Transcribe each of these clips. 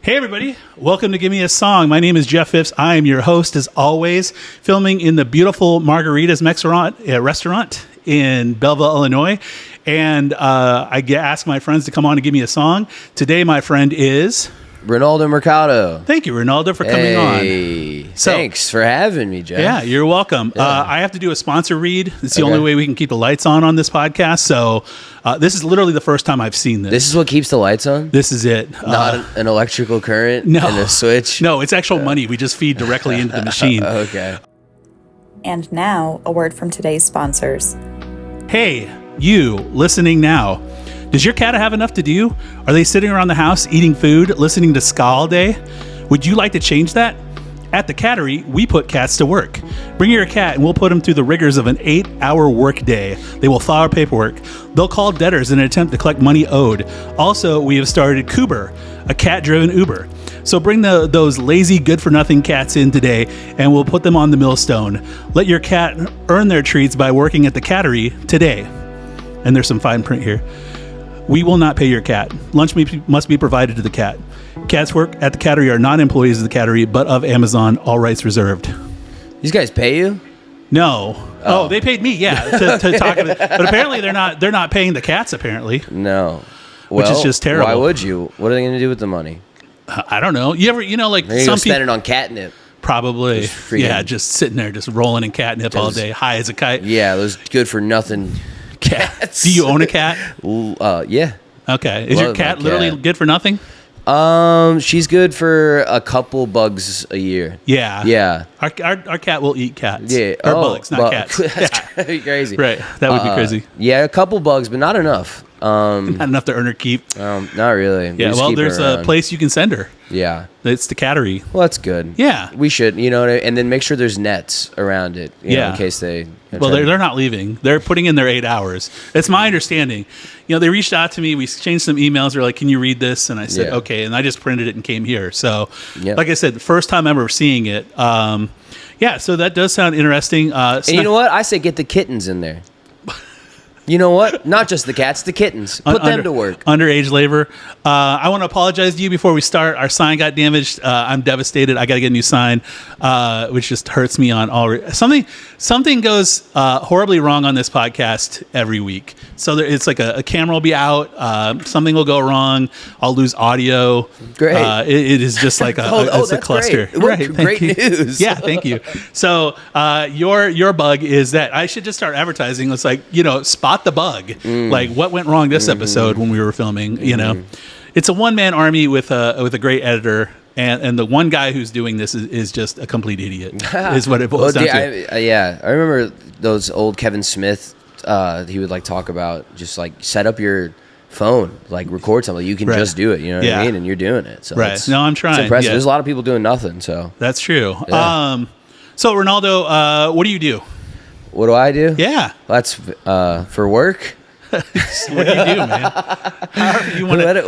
Hey everybody, welcome to Gimme A Song. My name is Jeff Phipps. I am your host as always, filming in the beautiful Margarita's restaurant in Belleville, Illinois. And I ask my friends to come on and give me a song. Today my friend is... Ronaldo Mercado. Thank you, Ronaldo, for coming on. Thanks for having me, Jeff. Yeah, you're welcome. Yeah. I have to do a sponsor read. It's the only way we can keep the lights on this podcast. So this is literally the first time I've seen this. This is what keeps the lights on? This is it. Not an electrical current and a switch? No, it's actual money. We just feed directly into the machine. Okay. And now, a word from today's sponsors. Hey, you listening now. Does your cat have enough to do? Are they sitting around the house eating food, listening to ska all day? Would you like to change that? At the Cattery, we put cats to work. Bring your cat and we'll put them through the rigors of an 8-hour workday. They will file paperwork. They'll call debtors in an attempt to collect money owed. Also, we have started Kuber, a cat-driven Uber. So bring those lazy, good-for-nothing cats in today, and we'll put them on the millstone. Let your cat earn their treats by working at the Cattery today. And there's some fine print here. We will not pay your cat. Lunch must be provided to the cat. Cats work at the Cattery are not employees of the Cattery, but of Amazon. All rights reserved. These guys pay you? No. Oh, they paid me. Yeah, to talk about it. But apparently they're not paying the cats. Apparently, no. Which is just terrible. Why would you? What are they going to do with the money? I don't know. Like They're some people spend it on catnip. Probably. Just sitting there, just rolling in catnip all day, high as a kite. Yeah, those good for nothing cats. Do you own a cat? Yeah. Okay. Is your cat literally good for nothing? She's good for a couple bugs a year. Yeah. Yeah. Our cat will eat cats. Yeah. Or bugs, not cats. That's crazy. Right. That would be crazy. Yeah, a couple bugs, but not enough. Not enough to earn her keep. Not really. Yeah, well, there's a place you can send her. Yeah. It's the Cattery. Well, that's good. Yeah. We should, and then make sure there's nets around it, in case they... Well, they're not leaving. They're putting in their 8 hours. It's my understanding. They reached out to me. We exchanged some emails. They're like, can you read this? And I said, okay. And I just printed it and came here. So, like I said, the first time ever seeing it. So that does sound interesting. And you know what? I say get the kittens in there. You know what? Not just the cats, the kittens. Put them to work. Underage labor. I want to apologize to you before we start. Our sign got damaged. I'm devastated. I got to get a new sign, which just hurts me on all. Something goes horribly wrong on this podcast every week. So it's like a camera will be out. Something will go wrong. I'll lose audio. Great. It is just like it's a cluster. Great. Great news. Yeah, thank you. So your bug is that I should just start advertising. It's like, spot the bug. Like what went wrong this episode when we were filming, It's a one-man army with a great editor, and the one guy who's doing this is just a complete idiot. Is what it boils down to. I remember those old Kevin Smith. He would talk about just set up your phone, record something. You can just do it. You know what I mean? And you're doing it. So no, I'm trying. It's impressive. There's a lot of people doing nothing. So that's true. Yeah. So Ronaldo, what do you do? What do I do? Yeah. That's for work. What do you do, man?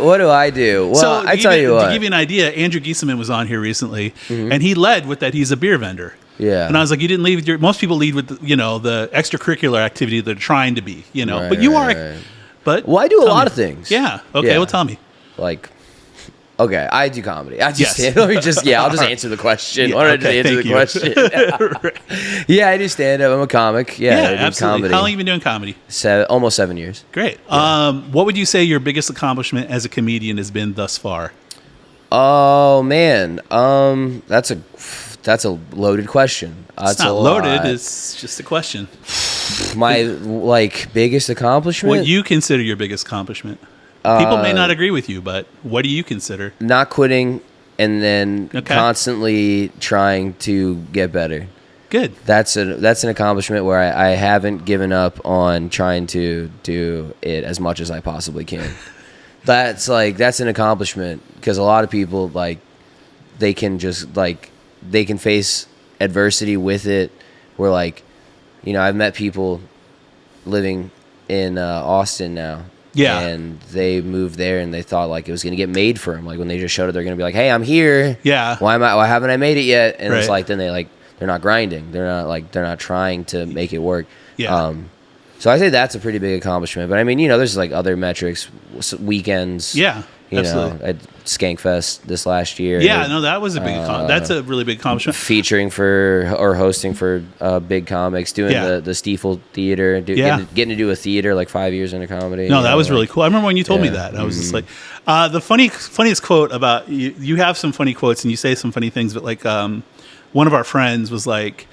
What do I do? Well, I tell you what. To give you an idea, Andrew Giesemann was on here recently, and he led with that he's a beer vendor. Yeah. And I was like, you didn't lead with most people lead with, the extracurricular activity they're trying to be, Right, but you are. Right. But I do a lot of things. Yeah. Okay. Well, tell me. Okay, I do comedy. I'll just answer the question. Why don't I just answer the question? Yeah, I do stand-up. I'm a comic. Yeah, I do absolutely. comedy. How long have you been doing comedy? Almost 7 years. Great. Yeah. What would you say your biggest accomplishment as a comedian has been thus far? Oh man, that's a loaded question. It's not loaded. It's just a question. My biggest accomplishment. What you consider your biggest accomplishment? People may not agree with you, but what do you consider? Not quitting and then constantly trying to get better. Good. That's an accomplishment where I haven't given up on trying to do it as much as I possibly can. That's an accomplishment because a lot of people they can just they can face adversity with it. Where I've met people living in Austin now. Yeah. And they moved there and they thought it was going to get made for them. When they just showed up, they're going to be like, hey, I'm here. Yeah. Why haven't I made it yet? And it's then they're not grinding. They're not trying to make it work. Yeah. So I say that's a pretty big accomplishment. But I mean, there's other metrics, weekends. Yeah. You Absolutely. know, at Skankfest this last year. Yeah, no, that was a big. That's a really big accomplishment. Featuring for or hosting for big comics, doing the Stiefel Theater, getting to do a theater like 5 years into comedy. No, that was really cool. I remember when you told me that. I was just like, the funniest quote about you. You have some funny quotes and you say some funny things, but like one of our friends was like,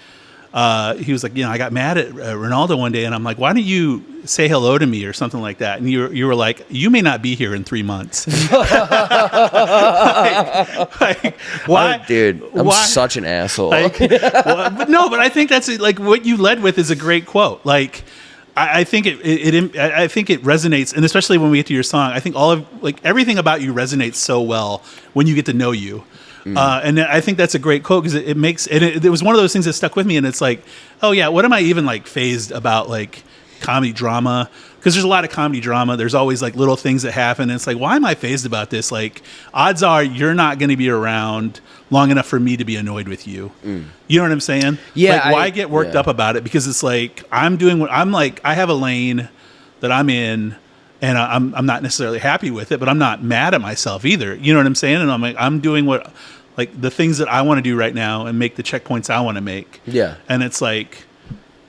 he was like, I got mad at Ronaldo one day, and I'm like, why don't you say hello to me or something like that? And you were like, you may not be here in 3 months. like, why, dude? I'm such an asshole. Like, but I think that's like what you led with is a great quote. Like, I think I think it resonates, and especially when we get to your song, I think everything about you resonates so well when you get to know you. And I think that's a great quote because it makes it was one of those things that stuck with me, and it's like, oh yeah, what am I even like fazed about like comedy drama? Because there's a lot of comedy drama. There's always like little things that happen, and it's like, why am I fazed about this? Like, odds are you're not going to be around long enough for me to be annoyed with you. You know what I'm saying? Yeah. Like, why get worked up about it? Because it's like I'm doing what I'm like. I have a lane that I'm in. And I'm not necessarily happy with it, but I'm not mad at myself either. You know what I'm saying? And I'm like, I'm doing the things that I want to do right now and make the checkpoints I want to make. Yeah. And it's like,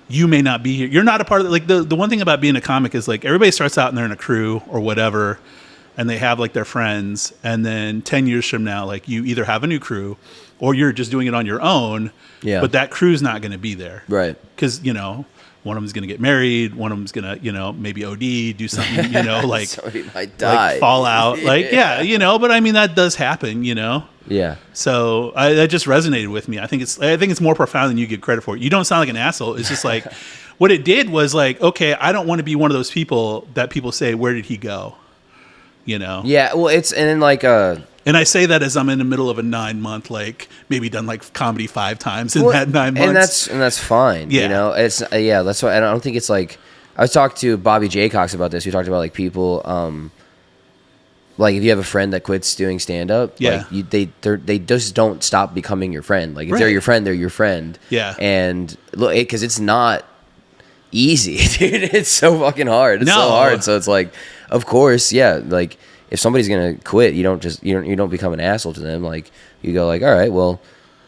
you may not be here. You're not a part of it. Like the one thing about being a comic is like everybody starts out and they're in a crew or whatever, and they have like their friends. And then 10 years from now, like you either have a new crew or you're just doing it on your own. Yeah. But that crew's not going to be there. Right. Because, one of them's going to get married. One of them's going to, maybe OD, do something, like, somebody might die. Like fall out. Like, but I mean, that does happen, Yeah. So that just resonated with me. I think it's more profound than you give credit for. You don't sound like an asshole. It's just like, what it did was like, okay, I don't want to be one of those people that people say, where did he go? Yeah. Well, and then like, and I say that as I'm in the middle of a 9-month, like maybe done like comedy 5 times in that 9 months. And that's fine. Yeah. It's that's why I don't think it's like, I was talking to Bobby Jaycox about this. We talked about like people, like if you have a friend that quits doing stand up, like they just don't stop becoming your friend. Like if they're your friend, they're your friend. Yeah. And look, because it's not easy, dude. It's so fucking hard. It's so hard. So it's like, of course, like, if somebody's gonna quit, you don't become an asshole to them. Like you go like, all right, well,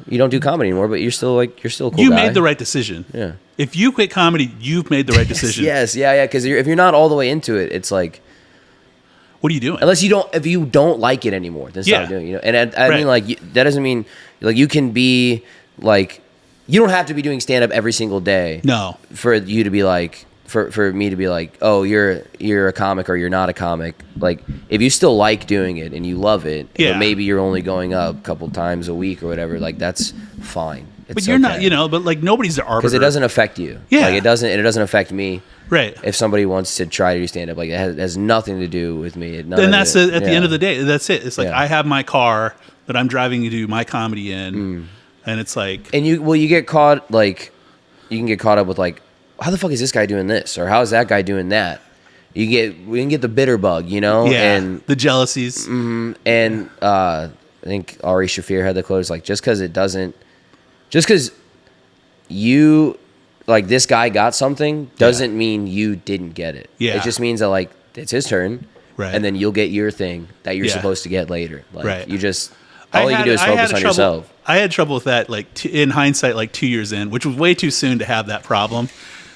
you don't do comedy anymore, but you're still a cool guy. You made the right decision. Yeah. If you quit comedy, you've made the right decision. Yes, yeah. Because if you're not all the way into it, it's like, what are you doing? If you don't like it anymore, then stop doing it. And I mean, like that doesn't mean like you can be like, you don't have to be doing stand up every single day. No. For you to be like. For me to be like, oh, you're a comic or you're not a comic. Like, if you still like doing it and you love it, but maybe you're only going up a couple times a week or whatever, like that's fine. But you're not, but like nobody's the arbiter. Because it doesn't affect you. Yeah. Like it doesn't affect me. Right. If somebody wants to try to do stand up, like it has nothing to do with me. Then that's at the end of the day. That's it. It's like I have my car that I'm driving to do my comedy in, and it's like, and you get caught like, you can get caught up with like, how the fuck is this guy doing this? Or how is that guy doing that? We can get the bitter bug, Yeah, and the jealousies. And I think Ari Shaffir had the quote, like, just because you, like, this guy got something doesn't mean you didn't get it. Yeah. It just means that, like, it's his turn. Right. And then you'll get your thing that you're supposed to get later. Like, you just, all you can do is focus on yourself. I had trouble with that, like, in hindsight, like 2 years in, which was way too soon to have that problem.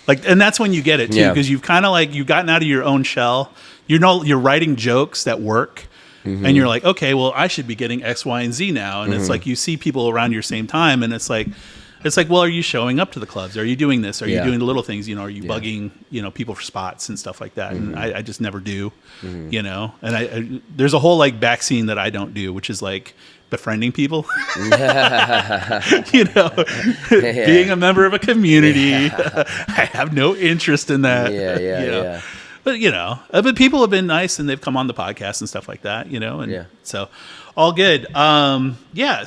Like, and that's when you get it too, because you've kind of like, you've gotten out of your own shell. You're writing jokes that work, and you're like, okay, well, I should be getting X, Y, and Z now. And it's like you see people around your same time, and it's like, well, are you showing up to the clubs? Are you doing this? Are you doing the little things? Are you bugging people for spots and stuff like that? And I just never do, And I there's a whole like back scene that I don't do, which is like befriending people, being a member of a community. I have no interest in that. But people have been nice and they've come on the podcast and stuff like that, so all good.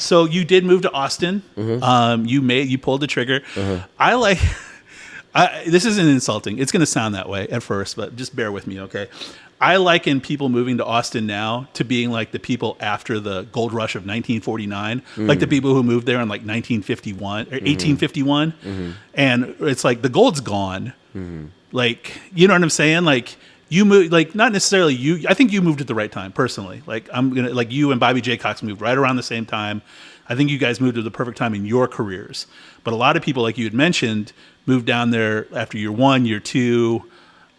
So you did move to Austin. You pulled the trigger. This isn't insulting. It's going to sound that way at first, but just bear with me, okay? I liken people moving to Austin now to being like the people after the gold rush of 1949, like the people who moved there in like 1951 or 1851. And it's like the gold's gone. Like, you know what I'm saying? Like you moved, like, not necessarily you. I think you moved at the right time, personally. Like, like you and Bobby J. Cox moved right around the same time. I think you guys moved at the perfect time in your careers. But a lot of people, like you had mentioned, moved down there after year 1, year 2,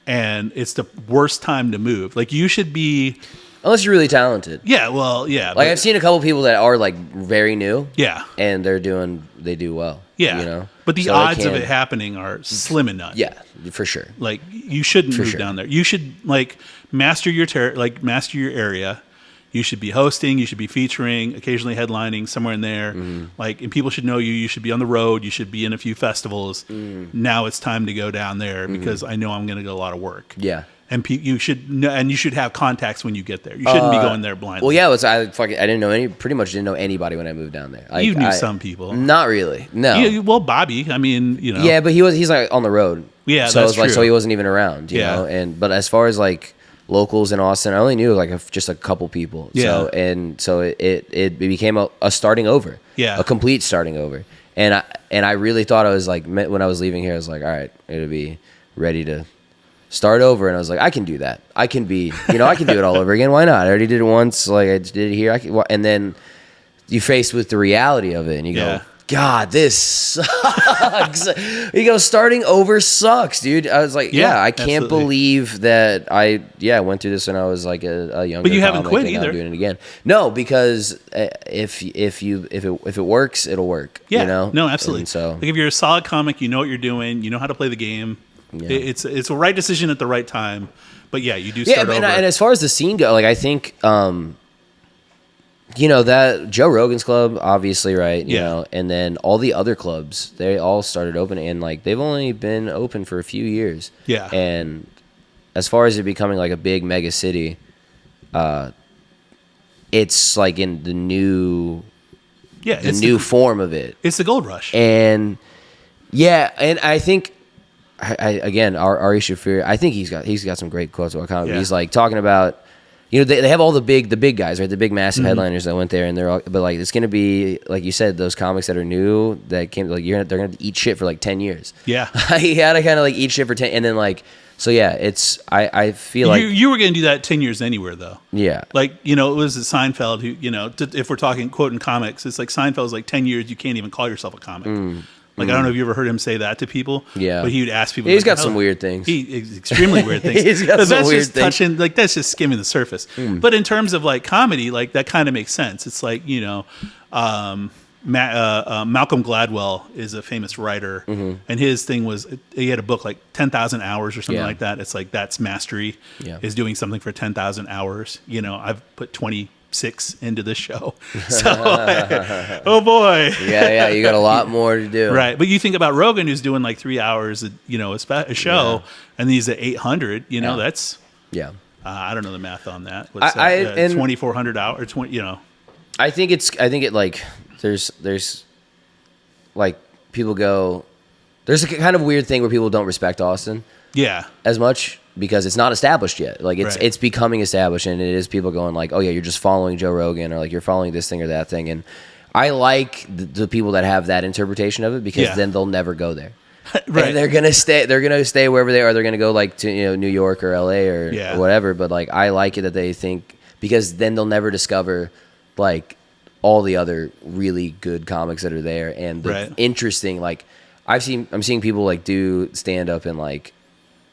and it's the worst time to move. Like, you should be. Unless you're really talented. Yeah, well, yeah. Like, I've seen a couple people that are, like, very new. Yeah. And they do well. Yeah. You know? But the odds of it happening are slim and none. Yeah, for sure. Like, you shouldn't move down there. You should, like, master your area. You should be hosting. You should be featuring, occasionally headlining somewhere in there. Like, and people should know you. You should be on the road. You should be in a few festivals. Now it's time to go down there because I know I'm going to get a lot of work. Yeah. And you should know, and you should have contacts when you get there. You shouldn't be going there blindly. Well, yeah, I didn't know pretty much didn't know anybody when I moved down there. Like, you knew some people. Not really. No. Yeah, well, Bobby. I mean, you know. Yeah, but he's like on the road. Yeah, so that's it was like, true. so he wasn't even around. You know. But as far as like locals in Austin, I only knew like just a couple people. Yeah. So it became a starting over. Yeah. A complete starting over. And I really thought I was like, when I was leaving here, I was like, all right, it'll be ready to start over. And I was like, I can do that. I can do it all over again. Why not? I already did it once. Like, I did it here. And then you faced with the reality of it and you go, God, this sucks. You go, starting over sucks, dude. I was like, I can't believe that I went through this when I was like a younger. But you haven't quit either. I'm doing it again. No, because if it works, it'll work. Yeah, you know? No, absolutely. And so, like, if you're a solid comic, you know what you're doing. You know how to play the game. Yeah. It's a right decision at the right time. But yeah, you do start over. And as far as the scene goes, like, I think, that Joe Rogan's club, obviously, right? You know, and then all the other clubs, they all started open, and like they've only been open for a few years. Yeah. And as far as it becoming like a big mega city, it's like in the new form of it. It's the gold rush. And and I think again, Ari Shaffir, I think he's got some great quotes about comedy. He's like talking about, they have all the big guys, right? The big massive headliners that went there, and they're all, but like it's gonna be like you said, those comics that are new that came, like they're gonna eat shit for like 10 years. Yeah, he had to kind of like eat shit for 10, and then like it's I feel like you were gonna do that 10 years anywhere though. Yeah, like it was Seinfeld who if we're talking quoting comics, it's like Seinfeld's like 10 years you can't even call yourself a comic. Like, I don't know if you ever heard him say that to people. Yeah. But he would ask people. He's got some weird things. Extremely weird things. He's got some weird things. Touching, like, that's just skimming the surface. But in terms of, like, comedy, like, that kind of makes sense. It's like, Malcolm Gladwell is a famous writer. And his thing was, he had a book, like, 10,000 hours or something like that. It's like, that's mastery, is doing something for 10,000 hours. I've put 26 into this show. So, oh boy. Yeah, you got a lot more to do. Right. But you think about Rogan, who's doing like 3 hours, a show, and he's at 800, that's, I don't know the math on that. What's that? 2,400 hours, 20, I think it like, there's like people go, there's a kind of weird thing where people don't respect Austin. Yeah. As much. Because it's not established yet. Like it's becoming established, and it is people going like, oh yeah, you're just following Joe Rogan, or like you're following this thing or that thing. And I like the people that have that interpretation of it, because then they'll never go there. Right. And they're gonna stay wherever they are. They're gonna go like to New York or LA or whatever. But like I like it that they think, because then they'll never discover like all the other really good comics that are there, and the interesting, like I'm seeing people like do stand up in like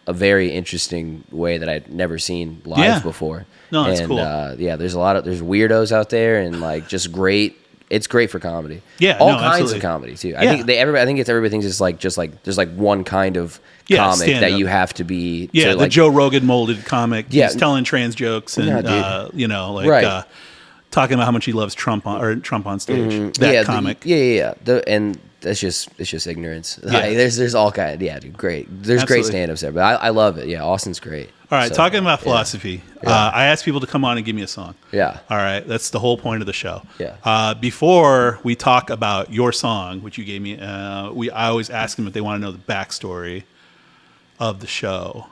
a very interesting way that I'd never seen live before. No, that's cool. There's there's weirdos out there, and like just great. It's great for comedy. Yeah, all kinds of comedy too. I think everybody thinks it's like just like there's like one kind of comic that you have to be. Yeah, the like, Joe Rogan molded comic. Yeah, he's telling trans jokes and talking about how much he loves Trump on stage. That comic. And it's just ignorance. Yeah. Like, there's all kind. Yeah, dude, great. There's great stand-ups there, but I love it. Yeah, Austin's great. All right, talking about philosophy, I asked people to come on and give me a song. Yeah. All right, that's the whole point of the show. Yeah. Before we talk about your song, which you gave me, I always ask them if they want to know the backstory of the show.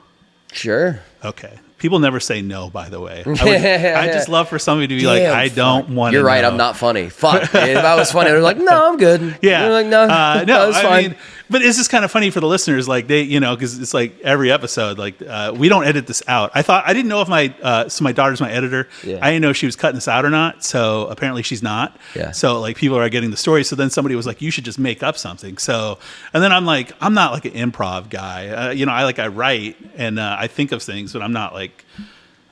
Sure. Okay. People never say no, by the way. I just love for somebody to be like, I don't want to. You're right. I'm not funny. Fuck. If I was funny, I'd be like, no, I'm good. Yeah. You're like, no, no, it's fine. Mean, but it's just kind of funny for the listeners, like they, because it's like every episode, like we don't edit this out. I didn't know if my daughter's my editor. Yeah. I didn't know if she was cutting this out or not. So apparently she's not. Yeah. So like people are getting the story. So then somebody was like, you should just make up something. So, and then I'm like, I'm not like an improv guy. I write and I think of things, but I'm not like,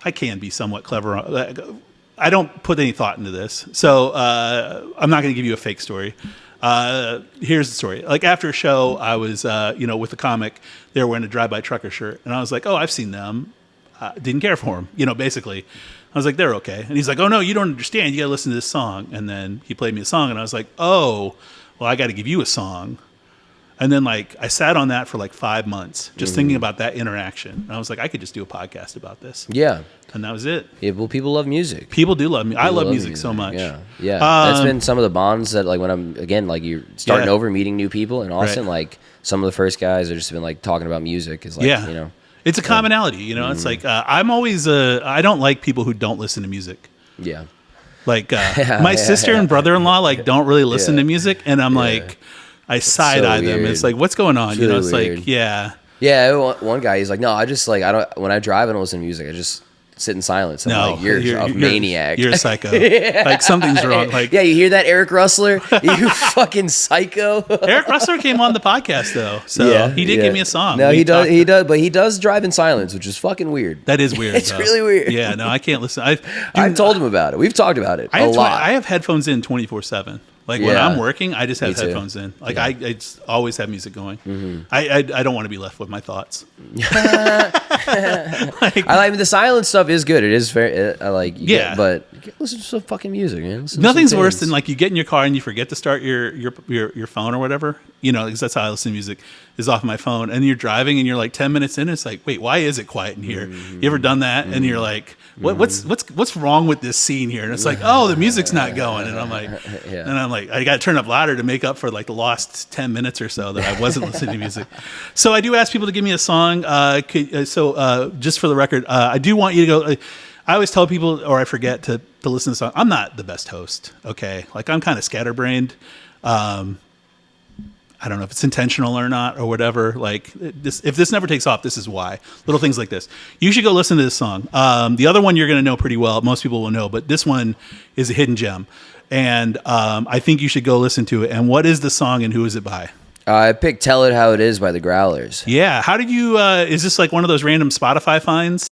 I can be somewhat clever. I don't put any thought into this. So I'm not going to give you a fake story. Here's the story. Like after a show, I was, with the comic, they were wearing a drive-by trucker shirt. And I was like, oh, I've seen them. Didn't care for them, basically. I was like, they're okay. And he's like, oh, no, you don't understand. You got to listen to this song. And then he played me a song. And I was like, oh, well, I got to give you a song. And then I sat on that for 5 months, just thinking about that interaction. And I was like, I could just do a podcast about this. Yeah. And that was it. Yeah, well, people love music. People do love me. I love music so much. Yeah. Yeah. That's been some of the bonds that when I'm, again, you're starting over, meeting new people in Austin, right. Some of the first guys are just been talking about music is It's a commonality, It's I'm always, I don't like people who don't listen to music. Yeah. My sister and brother-in-law, don't really listen to music. And I'm I side-eye them. It's what's going on? It's weird. Yeah. Yeah, one guy, he's like, no, I just, I don't, when I drive, I don't listen to music. I just sit in silence. I'm like, you're a maniac. You're a psycho. Something's wrong. Yeah, you hear that, Eric Rustler? You fucking psycho. Eric Rustler came on the podcast, though. So he did give me a song. No, he does, but he does drive in silence, which is fucking weird. That is weird. It's really weird. Yeah, no, I can't listen. I've told him about it. We've talked about it a lot. I have headphones in 24/7. When I'm working, I just have headphones in. I just always have music going. Mm-hmm. I don't want to be left with my thoughts. The silent stuff is good. It is very but listen to some fucking music, man. Nothing's worse than you get in your car and you forget to start your phone or whatever. Because that's how I listen to music is off my phone. And you're driving and you're 10 minutes in. And it's wait, why is it quiet in here? Mm-hmm. You ever done that? Mm-hmm. And you're like, what's wrong with this scene here? And it's oh, the music's not going. And I'm I got to turn up louder to make up for the lost 10 minutes or so that I wasn't listening to music. So I do ask people to give me a song. Just for the record, I do want you to go. I always tell people, or I forget to listen to the song. I'm not the best host. Okay. I'm kind of scatterbrained. I don't know if it's intentional or not or whatever. If this never takes off, this is why. Little things like this. You should go listen to this song. The other one you're going to know pretty well. Most people will know, but this one is a hidden gem. And I think you should go listen to it. And what is the song and who is it by? I picked Tell It How It Is by the Growlers. Yeah. How did you, is this one of those random Spotify finds?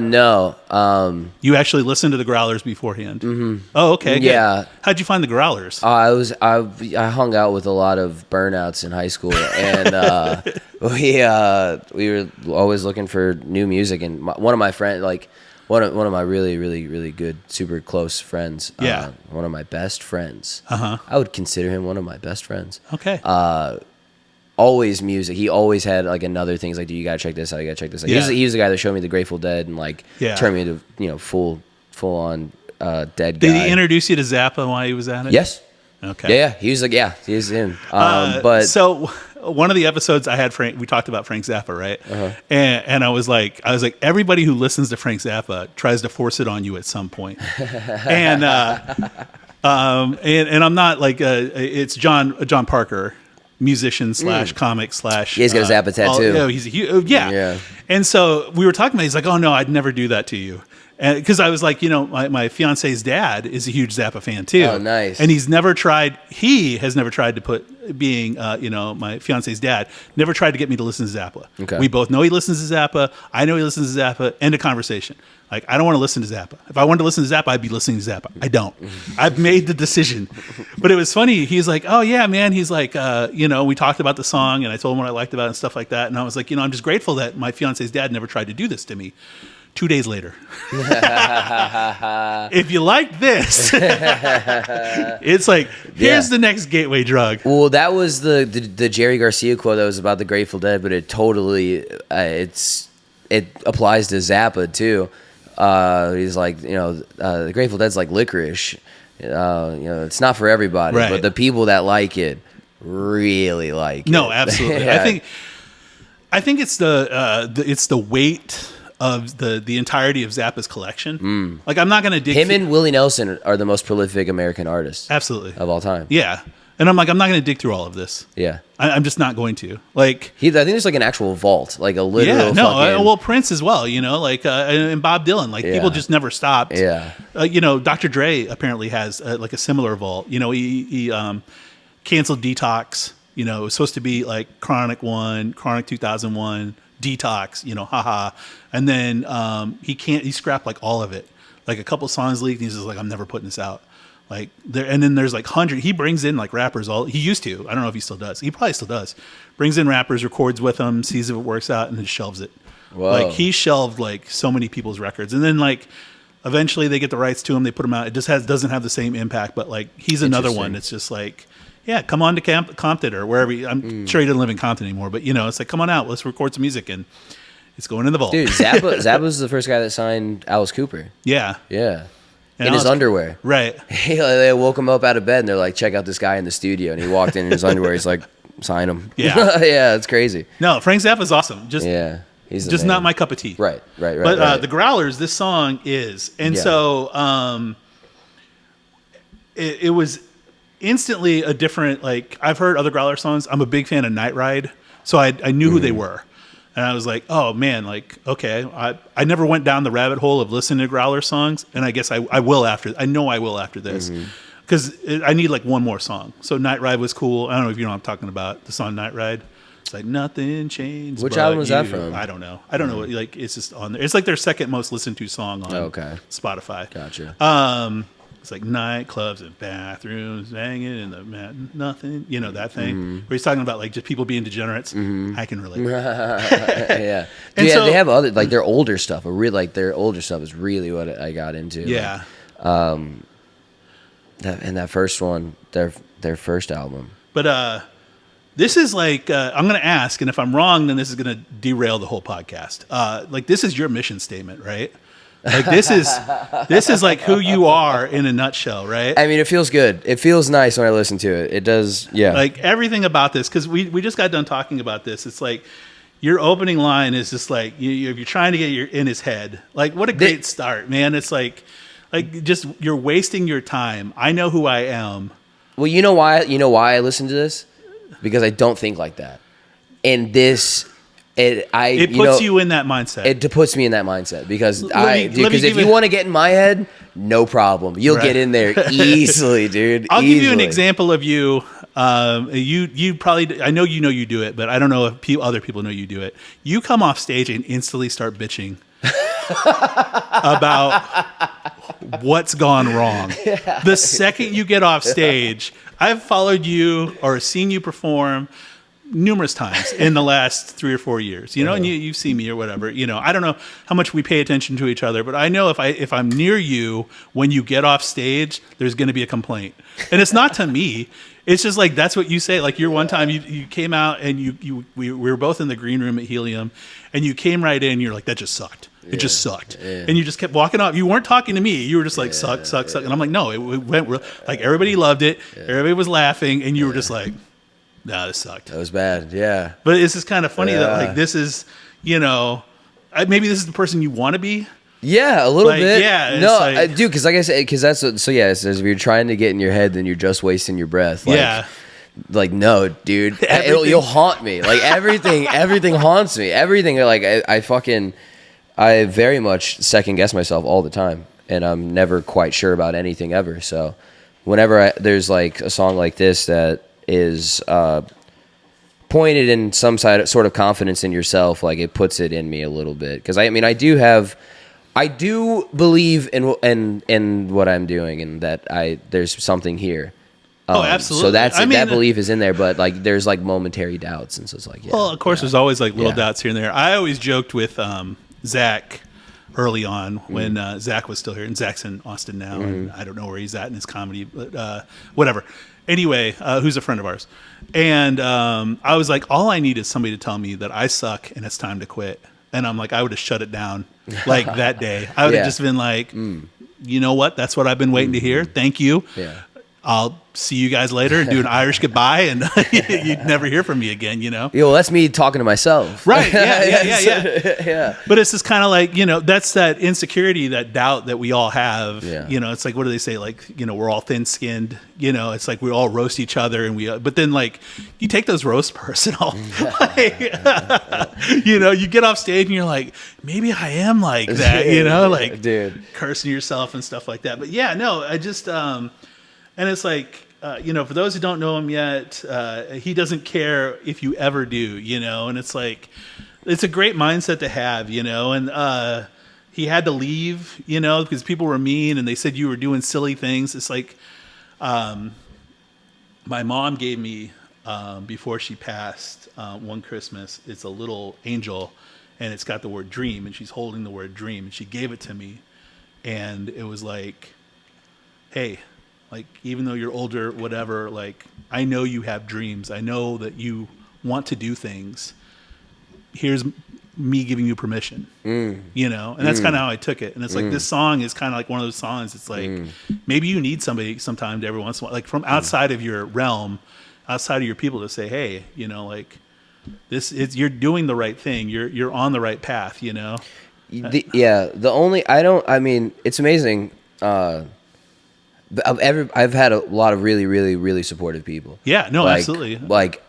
No. You actually listened to the Growlers beforehand. Mm-hmm. Oh, okay. Good. Yeah. How'd you find the Growlers? I hung out with a lot of burnouts in high school, and we were always looking for new music. And one of my friends, one of my really, really, really good, super close friends. Yeah. One of my best friends. Uh-huh. I would consider him one of my best friends. Okay. Always music. He always had another thing. He's like, dude, you gotta check this out. You gotta check this out. He was the guy that showed me the Grateful Dead and turned me into full on Dead guy. Did he introduce you to Zappa while he was at it? Yes. Okay. Yeah. He was he's in. But so one of the episodes I had we talked about Frank Zappa, right? Uh-huh. And I was like, everybody who listens to Frank Zappa tries to force it on you at some point. And I'm not it's John Parker. Musician / comic / yeah, he's got a Zappa tattoo. He's a huge, yeah. And so we were talking about it. He's like, oh no, I'd never do that to you. And because I was like, my fiance's dad is a huge Zappa fan too. Oh, nice. And he has never tried to put being, my fiance's dad never tried to get me to listen to Zappa. Okay. We both know he listens to Zappa. I know he listens to Zappa. End of conversation. I don't want to listen to Zappa. If I wanted to listen to Zappa, I'd be listening to Zappa. I don't. I've made the decision. But it was funny. He's like, oh, yeah, man. He's like, we talked about the song, and I told him what I liked about it and stuff like that. And I was like, I'm just grateful that my fiance's dad never tried to do this to me. 2 days later. If you like this, it's like, here's the next gateway drug. Well, that was the Jerry Garcia quote that was about the Grateful Dead, but it totally it applies to Zappa too. He's like, the Grateful Dead's like licorice. It's not for everybody, right. but the people that like it really like it. No, absolutely. Yeah. I think it's the weight of the entirety of Zappa's collection. Like, I'm not going to dig him and Willie Nelson are the most prolific American artists absolutely of all time. Yeah. And I'm like, I'm not going to dig through all of this. Yeah. I'm just not going to. Like, I think there's like an actual vault, like a literal. Yeah, no, well, Prince as well, like, and Bob Dylan, like, people just never stopped. Yeah. Dr. Dre apparently has like a similar vault. He canceled Detox. It was supposed to be like Chronic 1, Chronic 2001, Detox, haha. And then he scrapped like all of it. Like a couple songs leaked, and he's just like, I'm never putting this out. Like there, and then there's like 100. He brings in like rappers. He used to. I don't know if he still does. He probably still does. Brings in rappers, records with them, sees if it works out, and then shelves it. Whoa. Like he shelved like so many people's records, and then like eventually they get the rights to him. They put him out. It just doesn't have the same impact. But like he's another one. It's just like, yeah, come on to Compton or wherever. I'm sure he doesn't live in Compton anymore, but it's like, come on out. Let's record some music, and it's going in the vault. Dude, Zappa was the first guy that signed Alice Cooper. Yeah. In his underwear. Right. They woke him up out of bed and they're like, check out this guy in the studio. And he walked in his underwear. He's like, sign him. Yeah. Yeah, it's crazy. No, Frank Zappa's awesome. He's just not my cup of tea. Right. But the Growlers, this song is. And so it was instantly a different, like, I've heard other Growler songs. I'm a big fan of Night Ride. So I knew who they were. And I was like, oh, man, like, okay. I never went down the rabbit hole of listening to Growler songs. And I guess I will after. I know I will after this. Because I need, like, one more song. So Night Ride was cool. I don't know if you know what I'm talking about. The song Night Ride. It's like, nothing changed. Which album was that from? I don't know. I don't know. Like, it's just on there. It's like their second most listened to song on Spotify. Gotcha. It's like nightclubs and bathrooms, banging in the nothing, that thing. Where he's talking about like just people being degenerates. I can relate. Yeah. And so, they have other like their older stuff. Their older stuff is really what I got into. Yeah. That first one, their first album. But this is like I'm going to ask, and if I'm wrong, then this is going to derail the whole podcast. Like this is your mission statement, right? Like this is like who you are in a nutshell, right? I mean, it feels good. It feels nice when I listen to it. It does, yeah. Like everything about this, because we just got done talking about this. It's like your opening line is just like if you're trying to get in his head. Like what a great start, man! It's like just you're wasting your time. I know who I am. Well, you know why? You know why I listen to this? Because I don't think like that. And this. It puts you in that mindset. It puts me in that mindset because if you want to get in my head, no problem. You'll get in there easily, dude. I'll give you an example of you. You probably, I know you do it, but I don't know if other people know you do it. You come off stage and instantly start bitching about what's gone wrong. Yeah. The second you get off stage, I've followed you or seen you perform numerous times in the last 3 or 4 years, and you've seen me or whatever, I don't know how much we pay attention to each other, but I know if I'm near you, when you get off stage, there's going to be a complaint. And it's not to me. It's just like, that's what you say. Like one time you came out and we were both in the green room at Helium and you came right in. You're like, that just sucked. It just sucked. Yeah. And you just kept walking off. You weren't talking to me. You were just like, suck. And I'm like, no, it went like everybody loved it. Yeah. Everybody was laughing. And you were just like, no, this sucked. That was bad. Yeah. But it's just kind of funny that like this is, maybe this is the person you want to be. Yeah, a little bit. Yeah. No, I do, because like I said, because that's what, so yeah, it says if you're trying to get in your head, then you're just wasting your breath. Like, yeah. Like, no, dude, you'll haunt me. Like everything haunts me. Everything, like I very much second guess myself all the time, and I'm never quite sure about anything ever. So whenever there's like a song like this that is pointed in some sort of confidence in yourself, like it puts it in me a little bit, because I do believe in what I'm doing, and that there's something here. Absolutely. So that belief is in there, but like there's like momentary doubts, and so it's like, yeah. Well, of course, there's always like little doubts here and there. I always joked with Zach early on when Zach was still here, and Zach's in Austin now, and I don't know where he's at in his comedy, but whatever. Anyway, who's a friend of ours, and I was like, all I need is somebody to tell me that I suck and it's time to quit. And I'm like, I would have shut it down like that day. I would have just been like, you know what? That's what I've been waiting to hear. Thank you. Yeah. I'll see you guys later and do an Irish goodbye, and you'd never hear from me again, you know? Yeah, well, that's me talking to myself. Right. Yeah. Yeah. But it's just kind of like, that's that insecurity, that doubt that we all have. Yeah. It's like, what do they say? Like, we're all thin skinned, it's like we all roast each other, and but then like you take those roasts personal. Like, you get off stage and you're like, maybe I am like that, like dude, cursing yourself and stuff like that. But yeah, no, I just, and it's like, for those who don't know him yet, he doesn't care if you ever do, and it's like, it's a great mindset to have, and he had to leave, because people were mean and they said you were doing silly things. It's like, my mom gave me, before she passed, one Christmas, it's a little angel and it's got the word dream, and she's holding the word dream, and she gave it to me. And it was like, hey, like, even though you're older, whatever, like, I know you have dreams. I know that you want to do things. Here's me giving you permission, and that's kind of how I took it. And it's like, this song is kind of like one of those songs. It's like, maybe you need somebody sometime to every once in a while, like from outside of your realm, outside of your people, to say, hey, like, this is, you're doing the right thing. You're on the right path, it's amazing. I've had a lot of really, really, really supportive people. Yeah, no, absolutely. Like,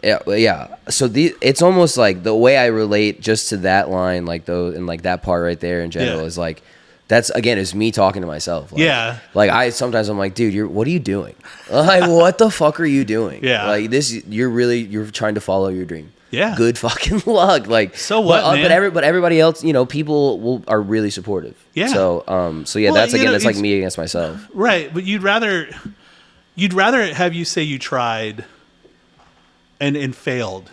yeah. So it's almost like the way I relate just to that line, like and like that part right there in general is like, that's again is me talking to myself. Like, yeah. Like I'm like, dude, what are you doing? Like, what the fuck are you doing? Yeah. Like you're trying to follow your dream. Yeah. Good fucking luck. Like, so what, man? But everybody else, people are really supportive. Yeah. So yeah, well, that's again, that's like me against myself. Right. But you'd rather have you say you tried and failed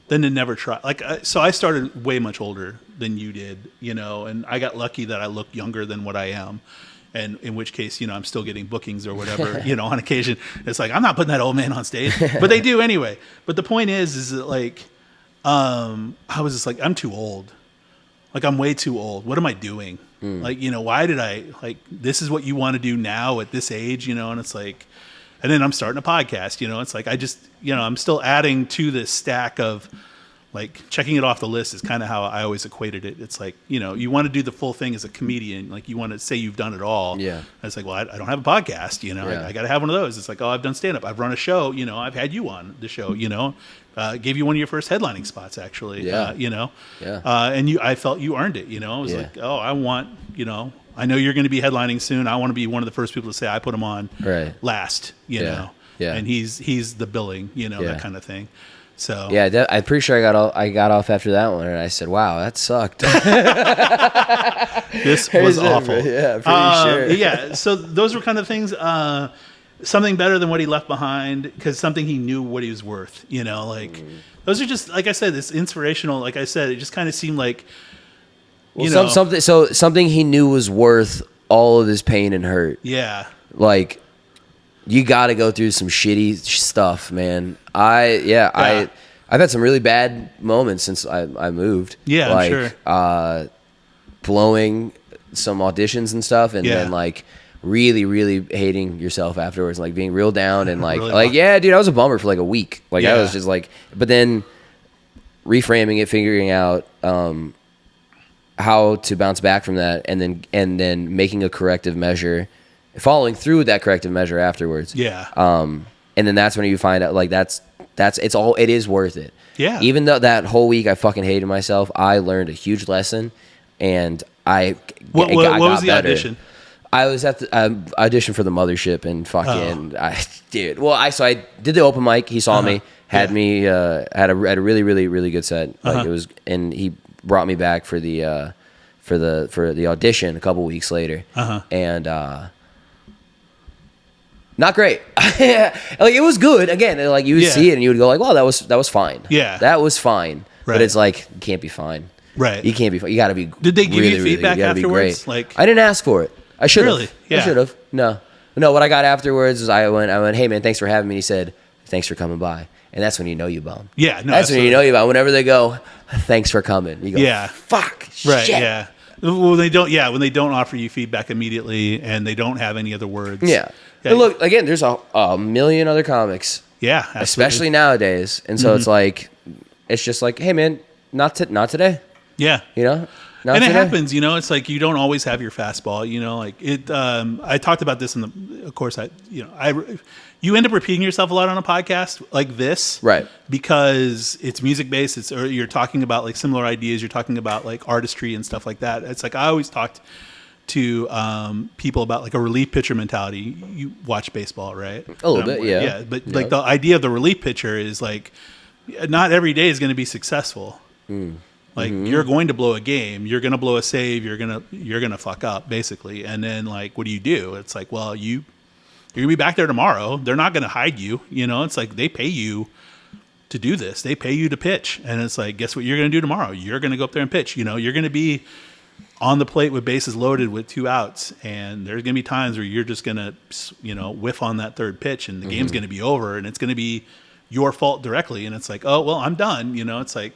than to never try. Like, so I started way much older than you did, and I got lucky that I look younger than what I am. And in which case, I'm still getting bookings or whatever, on occasion. It's like, I'm not putting that old man on stage, but they do anyway. But the point is that like, I was just like, I'm too old. Like, I'm way too old. What am I doing? Like, why did I, like, this is what you want to do now at this age, and it's like, and then I'm starting a podcast, it's like, I just, I'm still adding to this stack of, like, checking it off the list is kind of how I always equated it. It's like, you want to do the full thing as a comedian. Like, you want to say you've done it all. Yeah. And it's like, well, I don't have a podcast, I got to have one of those. It's like, oh, I've done stand-up. I've run a show, I've had you on the show, gave you one of your first headlining spots, actually. Yeah. And I felt you earned it, I was like, oh, I want, I know you're going to be headlining soon. I want to be one of the first people to say I put him on last, know. Yeah. And he's the billing, that kind of thing. So yeah, I'm pretty sure I got off after that one, and I said, "Wow, that sucked." This was awful. Yeah, pretty sure. Yeah, so those were kind of things. Something better than what he left behind, because something he knew what he was worth. Like those are just, like I said, this inspirational. Like I said, it just kind of seemed like something he knew was worth all of his pain and hurt. Yeah, like. You got to go through some shitty stuff, man. I've had some really bad moments since I moved. Yeah, like, I'm sure. Blowing some auditions and stuff, and then like really, really hating yourself afterwards, like being real down and like really yeah, dude, I was a bummer for like a week. Like I was just like, but then reframing it, figuring out how to bounce back from that, and then making a corrective measure. Following through with that corrective measure afterwards. Yeah. And then that's when you find out, like, it is worth it. Yeah. Even though that whole week I fucking hated myself, I learned a huge lesson, and I What was the better. audition? I was at the audition for the Mothership, and fucking, I did the open mic. He saw me, had me, had a really, really, really good set. Like it was, and he brought me back for the audition a couple weeks later. And, not great. Like, it was good. Again, like, you would see it and you would go like, "Well, that was fine." Yeah, that was fine. Right. But it's like, it can't be fine. You can't be. You got to be. Did they give really, you feedback really, you gotta be afterwards? great. I didn't ask for it. I should have. Really? Yeah. I should have. No. What I got afterwards was I went, hey man, thanks for having me. And he said, thanks for coming by. And that's when you know you bum. Yeah, no, that's when you know you bum. Whenever they go, thanks for coming. You go, fuck, right, shit. yeah. Well, they don't. Yeah, when they don't offer you feedback immediately and they don't have any other words. Yeah. And look, again, there's a million other comics. Yeah, absolutely. Especially nowadays, and so it's like, it's just like, hey man, not today. Yeah, you know. And it happens, it's like you don't always have your fastball, like it. I talked about this of course, you end up repeating yourself a lot on a podcast like this, right? Because it's music based. Or you're talking about like similar ideas. You're talking about like artistry and stuff like that. It's like I always talked to people about like a relief pitcher mentality. You watch baseball, right? A little bit, yeah. Yeah, but like the idea of the relief pitcher is like not every day is going to be successful. Like you're going to blow a game, you're going to blow a save, you're going to fuck up basically. And then like, what do? It's like, well, you're going to be back there tomorrow. They're not going to hide you. It's like they pay you to do this. They pay you to pitch. And it's like, guess what you're going to do tomorrow? You're going to go up there and pitch. You're going to be on the plate with bases loaded with 2 outs. And there's going to be times where you're just going to, whiff on that third pitch and the game's going to be over and it's going to be your fault directly. And it's like, oh, well, I'm done. It's like,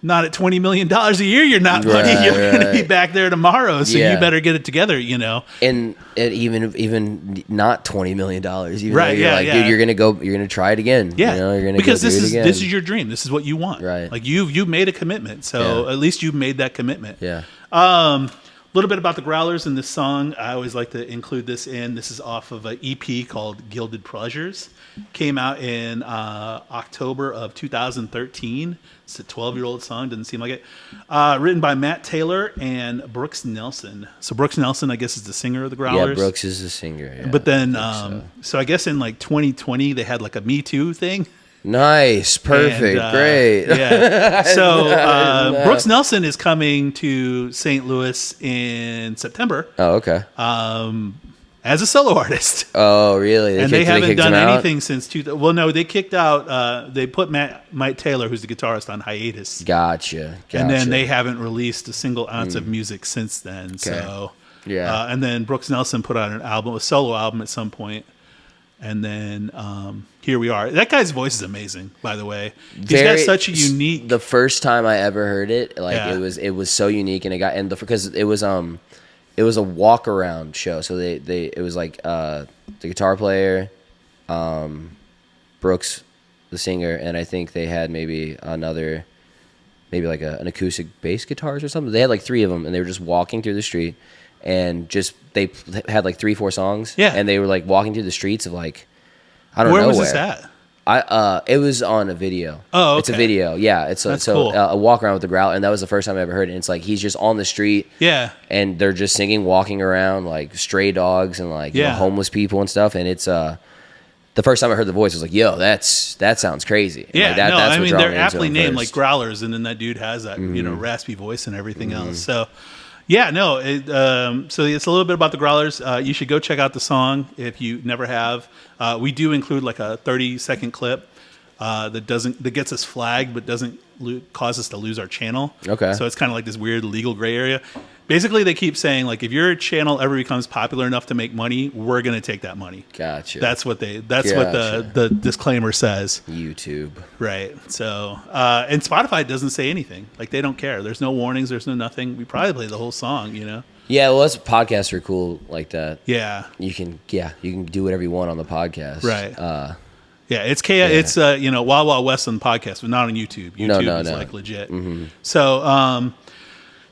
not at $20 million a year, you're not money. You're going to be back there tomorrow, so you better get it together, And even not $20 million, even right? Dude, you're going to try it again. Yeah, you're going to because this is your dream. This is what you want. Right? Like you've made a commitment, so at least you've made that commitment. Yeah. A little bit about the Growlers in this song. I always like to include this in. This is off of an EP called Gilded Pleasures. Came out in October of 2013. It's a 12-year-old song. Doesn't seem like it. Written by Matt Taylor and Brooks Nelson. So Brooks Nelson, I guess, is the singer of the Growlers. Yeah, Brooks is the singer. Yeah, but then, so I guess in like 2020, they had like a Me Too thing. Nice, perfect, great. Yeah. So Brooks Nelson is coming to St. Louis in September. Oh, okay. As a solo artist. Oh, really? They haven't done anything since Well, no, they kicked out. They put Mike Taylor, who's the guitarist, on hiatus. Gotcha. And then they haven't released a single ounce of music since then. Okay. So yeah. And then Brooks Nelson put out a solo album at some point. And then here we are. That guy's voice is amazing, by the way. He's got such a unique. The first time I ever heard it, it was so unique, and because it was a walk around show. So it was like the guitar player, Brooks, the singer, and I think they had maybe like an acoustic bass guitars or something. They had like 3 of them, and they were just walking through the street. And they had like 3-4 songs. Yeah. And they were like walking through the streets of like, I don't know where. Where was this at? It was on a video. Oh, okay. It's a video. Yeah. It's cool. A walk around with the Growl. And that was the first time I ever heard it. And it's like, he's just on the street. Yeah. And they're just singing, walking around like stray dogs and like homeless people and stuff. And it's, the first time I heard the voice, I was like, yo, that sounds crazy. Yeah. Like that's what they're aptly named like Growlers. And then that dude has that, Mm-hmm. raspy voice and everything else. So, yeah, no. So it's a little bit about the Growlers. You should go check out the song if you never have. We do include like a 30-second clip that gets us flagged but doesn't cause us to lose our channel. Okay. So it's kind of like this weird legal gray area. Basically, they keep saying like if your channel ever becomes popular enough to make money, we're going to take that money. Gotcha. That's what the disclaimer says. YouTube. Right. So, and Spotify doesn't say anything. Like they don't care. There's no warnings. There's no nothing. We probably play the whole song, Yeah, well, podcasts are cool like that. Yeah. You can do whatever you want on the podcast. Right. Yeah, it's it's Wild Wild West on the podcast, but not on YouTube. YouTube is like legit. Mm-hmm.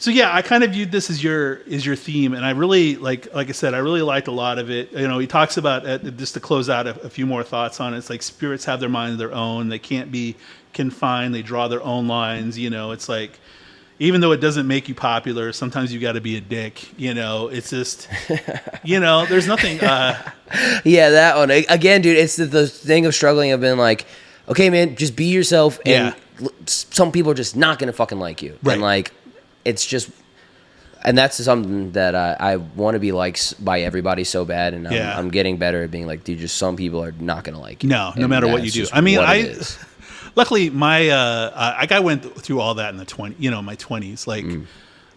So yeah, I kind of viewed this as your theme, and I really like I said, I really liked a lot of it. He talks about just to close out a few more thoughts on it. It's like spirits have their mind of their own. They can't be confined. They draw their own lines. It's like even though it doesn't make you popular, sometimes you got to be a dick. It's just there's nothing. Yeah, that one again, dude. It's the thing of struggling. I've been like, okay, man, just be yourself, and some people are just not gonna fucking like you, right. And like. It's just, and that's something that I want to be liked by everybody so bad, and I'm getting better at being like, dude, just some people are not going to like you. No matter what you do. I mean, luckily I went through all that in the my 20s. Like,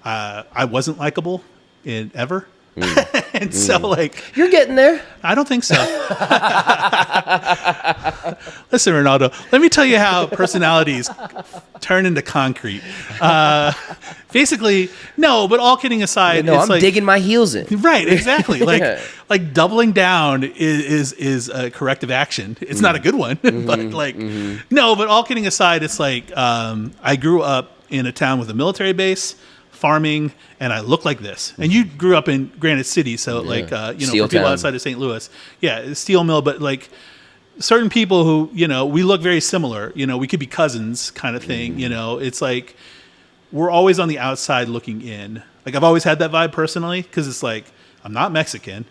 I wasn't likable ever. And so, like, You're getting there. I don't think so. Listen, Ronaldo, let me tell you how personalities turn into concrete. Basically, no, but all kidding aside, No, it's I'm like, digging my heels in. right, exactly. Like doubling down is a corrective action. It's not a good one, but no, but all kidding aside, it's like, I grew up in a town with a military base, farming, and I look like this. And you grew up in Granite City, so like for Steel people town. outside of St. Louis, yeah, steel mill. But like certain people who we look very similar. We could be cousins, kind of thing. It's like we're always on the outside looking in. Like I've always had that vibe personally, because it's like I'm not Mexican,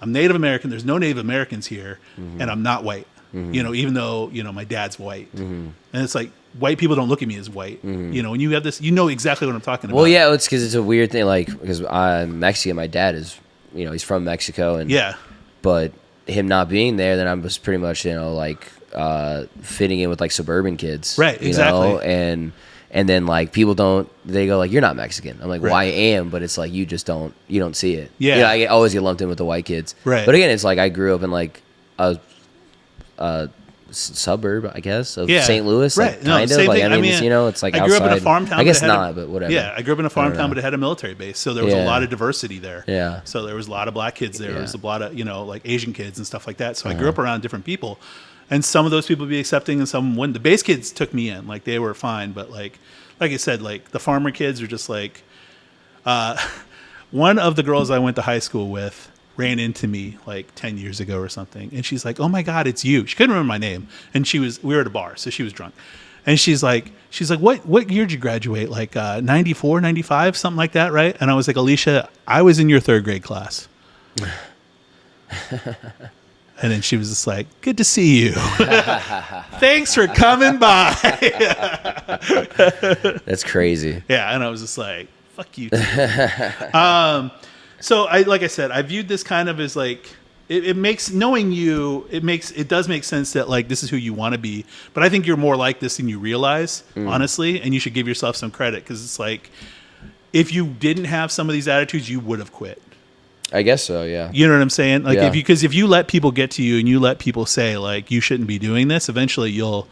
I'm Native American. There's no Native Americans here, and I'm not white. Even though my dad's white, and it's like white people don't look at me as white. And you have this, exactly what I'm talking about. Well, yeah, it's because it's a weird thing. Like, because I'm Mexican, my dad is, he's from Mexico, and but him not being there, then I was pretty much, fitting in with like suburban kids, right? Exactly. And then like people they go like, you're not Mexican. I'm like, well, I am, but it's like you don't see it. Yeah. I always get lumped in with the white kids. Right. But again, it's like I grew up in like a suburb, I guess, of St. Louis, right? Like, kind of. Same Like, thing. I mean, it's like I grew outside. up in a farm town. I guess but it had not, but whatever. Yeah, I grew up in a farm town, but it had a military base, so there was a lot of diversity there. Yeah. So there was a lot of black kids there. There was a lot of like Asian kids and stuff like that. So I grew up around different people, and some of those people would be accepting, and some wouldn't. The base kids took me in, like they were fine, but like I said, like the farmer kids are just like. One of the girls I went to high school with ran into me like 10 years ago or something. And she's like, oh my God, it's you. She couldn't remember my name. And we were at a bar, so she was drunk. And she's like, what year did you graduate? Like 94, 95, something like that, right? And I was like, Alicia, I was in your third grade class. And then she was just like, good to see you. Thanks for coming by. That's crazy. Yeah. And I was just like, fuck you too. So like I said, I viewed this kind of as like, it makes, knowing you, it does make sense that like, this is who you want to be. But I think you're more like this than you realize, honestly. And you should give yourself some credit, because it's like, if you didn't have some of these attitudes, you would have quit. I guess so, yeah. You know what I'm saying? Like Yeah. because if you let people get to you and you let people say like, you shouldn't be doing this, eventually you'll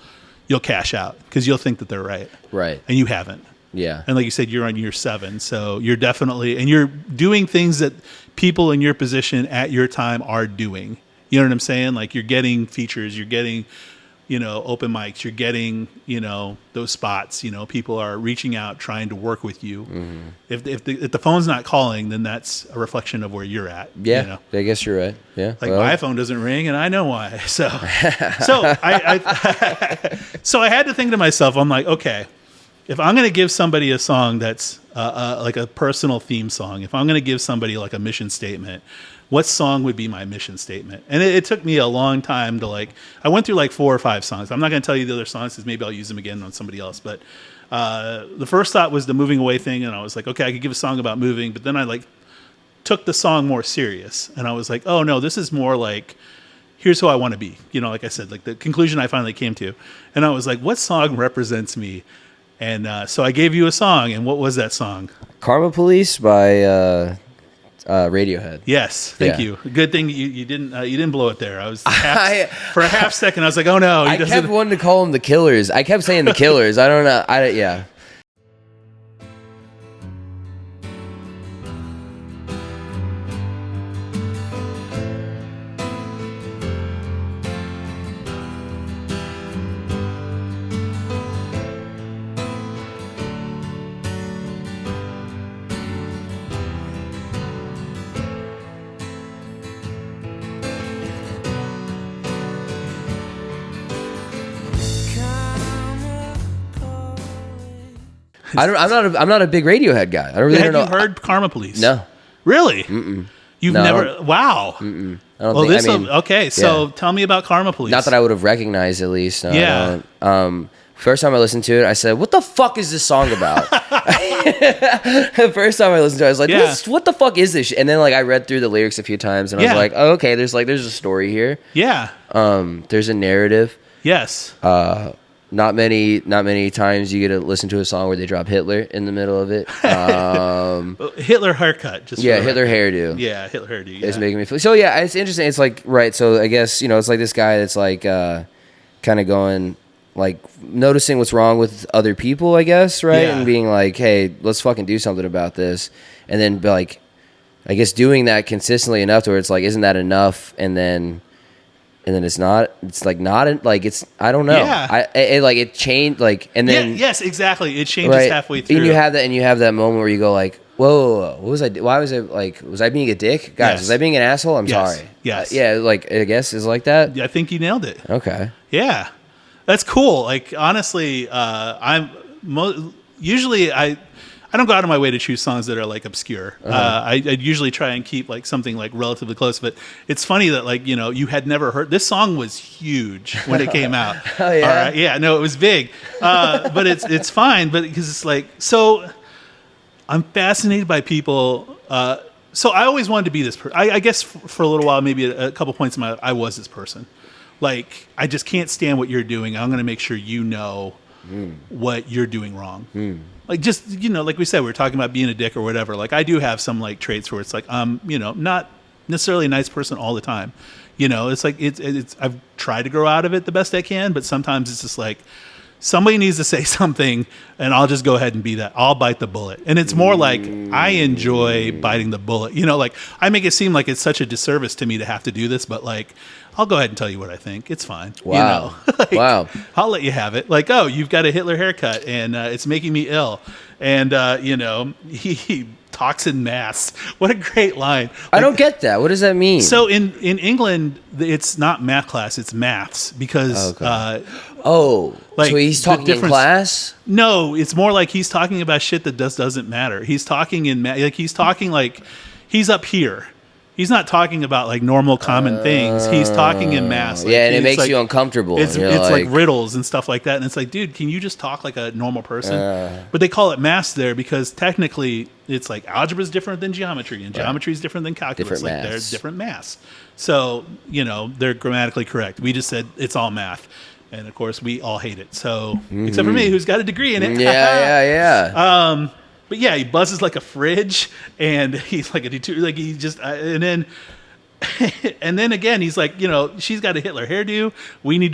cash out, because you'll think that they're right. Right. And you haven't. Yeah. And like you said, you're on year 7, so you're definitely, and you're doing things that people in your position at your time are doing. You know what I'm saying? Like you're getting features, you're getting, open mics, you're getting, those spots. People are reaching out, trying to work with you. If the phone's not calling, then that's a reflection of where you're at. Yeah, I guess you're right. Yeah. Like my phone doesn't ring, and I know why. So I had to think to myself, I'm like, okay, if I'm going to give somebody a song that's like a personal theme song, if I'm going to give somebody like a mission statement, what song would be my mission statement? And it took me a long time to I went through like 4 or 5 songs. I'm not going to tell you the other songs, because maybe I'll use them again on somebody else. But the first thought was the moving away thing. And I was like, okay, I could give a song about moving. But then I took the song more serious. And I was like, oh no, this is more like, here's who I want to be. Like I said, like the conclusion I finally came to. And I was like, what song represents me? And so I gave you a song, and what was that song? Karma Police by Radiohead. Yes, thank you. Good thing you didn't blow it there. I was for a half second. I was like, oh no. I kept wanting to call them the Killers. I kept saying the Killers. I don't know. Yeah. I'm not a big Radiohead guy. I don't really Have know. you heard Karma Police? No. Really? You've No, I never? Wow. I don't think. Okay. So yeah. tell me about Karma Police. Not that I would have recognized, at least. No, Yeah. I don't. First time I listened to it, I said, "What the fuck is this song about?" The first time I listened to it, I was like, Yeah. "What the fuck is this?" And then I read through the lyrics a few times, and I was Yeah. like, "Oh, okay, there's a story here. Yeah. There's a narrative." Yes. not many times you get to listen to a song where they drop Hitler in the middle of it. Hitler haircut. Just Yeah, Hitler hairdo. Yeah, Hitler hairdo. Yeah. It's making me feel. So yeah, it's interesting. It's like, right. So I guess, it's like this guy that's like kind of going, like, noticing what's wrong with other people, I guess, right? Yeah. And being like, hey, let's fucking do something about this. And then be like, I guess doing that consistently enough to where it's like, isn't that enough? And then it's not. It's like not like it's. I don't know. Yeah. It changed. Like, and then yes, exactly. It changes right, halfway through. and you have that moment where you go like, whoa, what was I? Why was I like? Was I being a dick, guys? Yes. Was I being an asshole? I'm Yes. sorry. Yes. Yeah. Like, I guess is like that. I think you nailed it. Okay. Yeah, that's cool. Like, honestly, usually I don't go out of my way to choose songs that are like obscure. I usually try and keep like something like relatively close. But it's funny that like you had never heard this song was huge when it came out. Oh yeah, all right. Yeah, no, it was big. But it's fine. But because it's like so, I'm fascinated by people. So I always wanted to be this person. I guess for a little while, maybe a couple points in my life, I was this person. Like, I just can't stand what you're doing. I'm going to make sure you know what you're doing wrong. Like, just, like we said, we were talking about being a dick or whatever. Like, I do have some, like, traits where it's like, not necessarily a nice person all the time. It's like, it's I've tried to grow out of it the best I can, but sometimes it's just like, somebody needs to say something, and I'll just go ahead and be that. I'll bite the bullet. And it's more like I enjoy biting the bullet. Like I make it seem like it's such a disservice to me to have to do this, but like I'll go ahead and tell you what I think. It's fine. Wow. Like, Wow. I'll let you have it. Like, oh, you've got a Hitler haircut, and it's making me ill. And he talks in mass. What a great line. I don't get that. What does that mean? So in England, it's not math class, it's maths because Okay. like so he's the talking in difference- class? No, it's more like he's talking about shit that doesn't matter. He's talking he's talking like he's up here. He's not talking about like normal common things. He's talking in mass. Like, Yeah, and it it's makes like- you uncomfortable. It's and you're like riddles and stuff like that. And it's like, dude, can you just talk like a normal person? But they call it maths there because technically it's like algebra is different than geometry, and geometry is different than calculus. Different like maths. they're different maths. So, they're grammatically correct. We just said it's all math. And of course, we all hate it. So, except for me, who's got a degree in it. Yeah. But yeah, he buzzes like a fridge, and he's like he just, and then again, he's like, she's got a Hitler hairdo. We need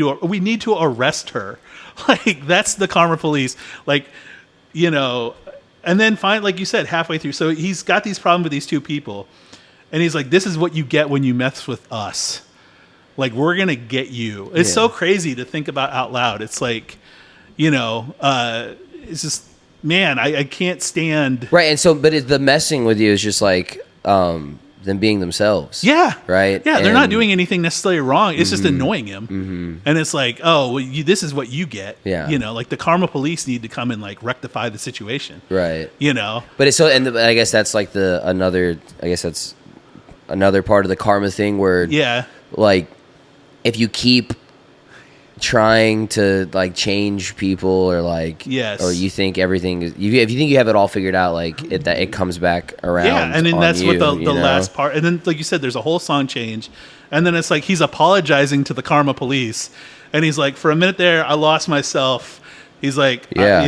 to arrest her. Like, that's the karma police. Like, and then like you said, halfway through, so he's got these problems with these two people, and he's like, this is what you get when you mess with us. Like, we're going to get you. It's so crazy to think about out loud. It's like, it's just, man, I can't stand. Right, and so, but the messing with you is just like them being themselves. Yeah. Right? Yeah, they're And- not doing anything necessarily wrong. It's just annoying him. And it's like, oh, well, this is what you get. Yeah. Like the karma police need to come and like rectify the situation. Right. But it's so, and I guess that's like another part of the karma thing where, yeah. like, if you keep trying to like change people or like, Yes. or you think everything is, if you think you have it all figured out, like that it comes back around. Yeah, and then on that's you, what the you know? last part. And then, like you said, there's a whole song change, and then it's like he's apologizing to the karma police, and he's like, for a minute there, I lost myself. He's like, Yeah.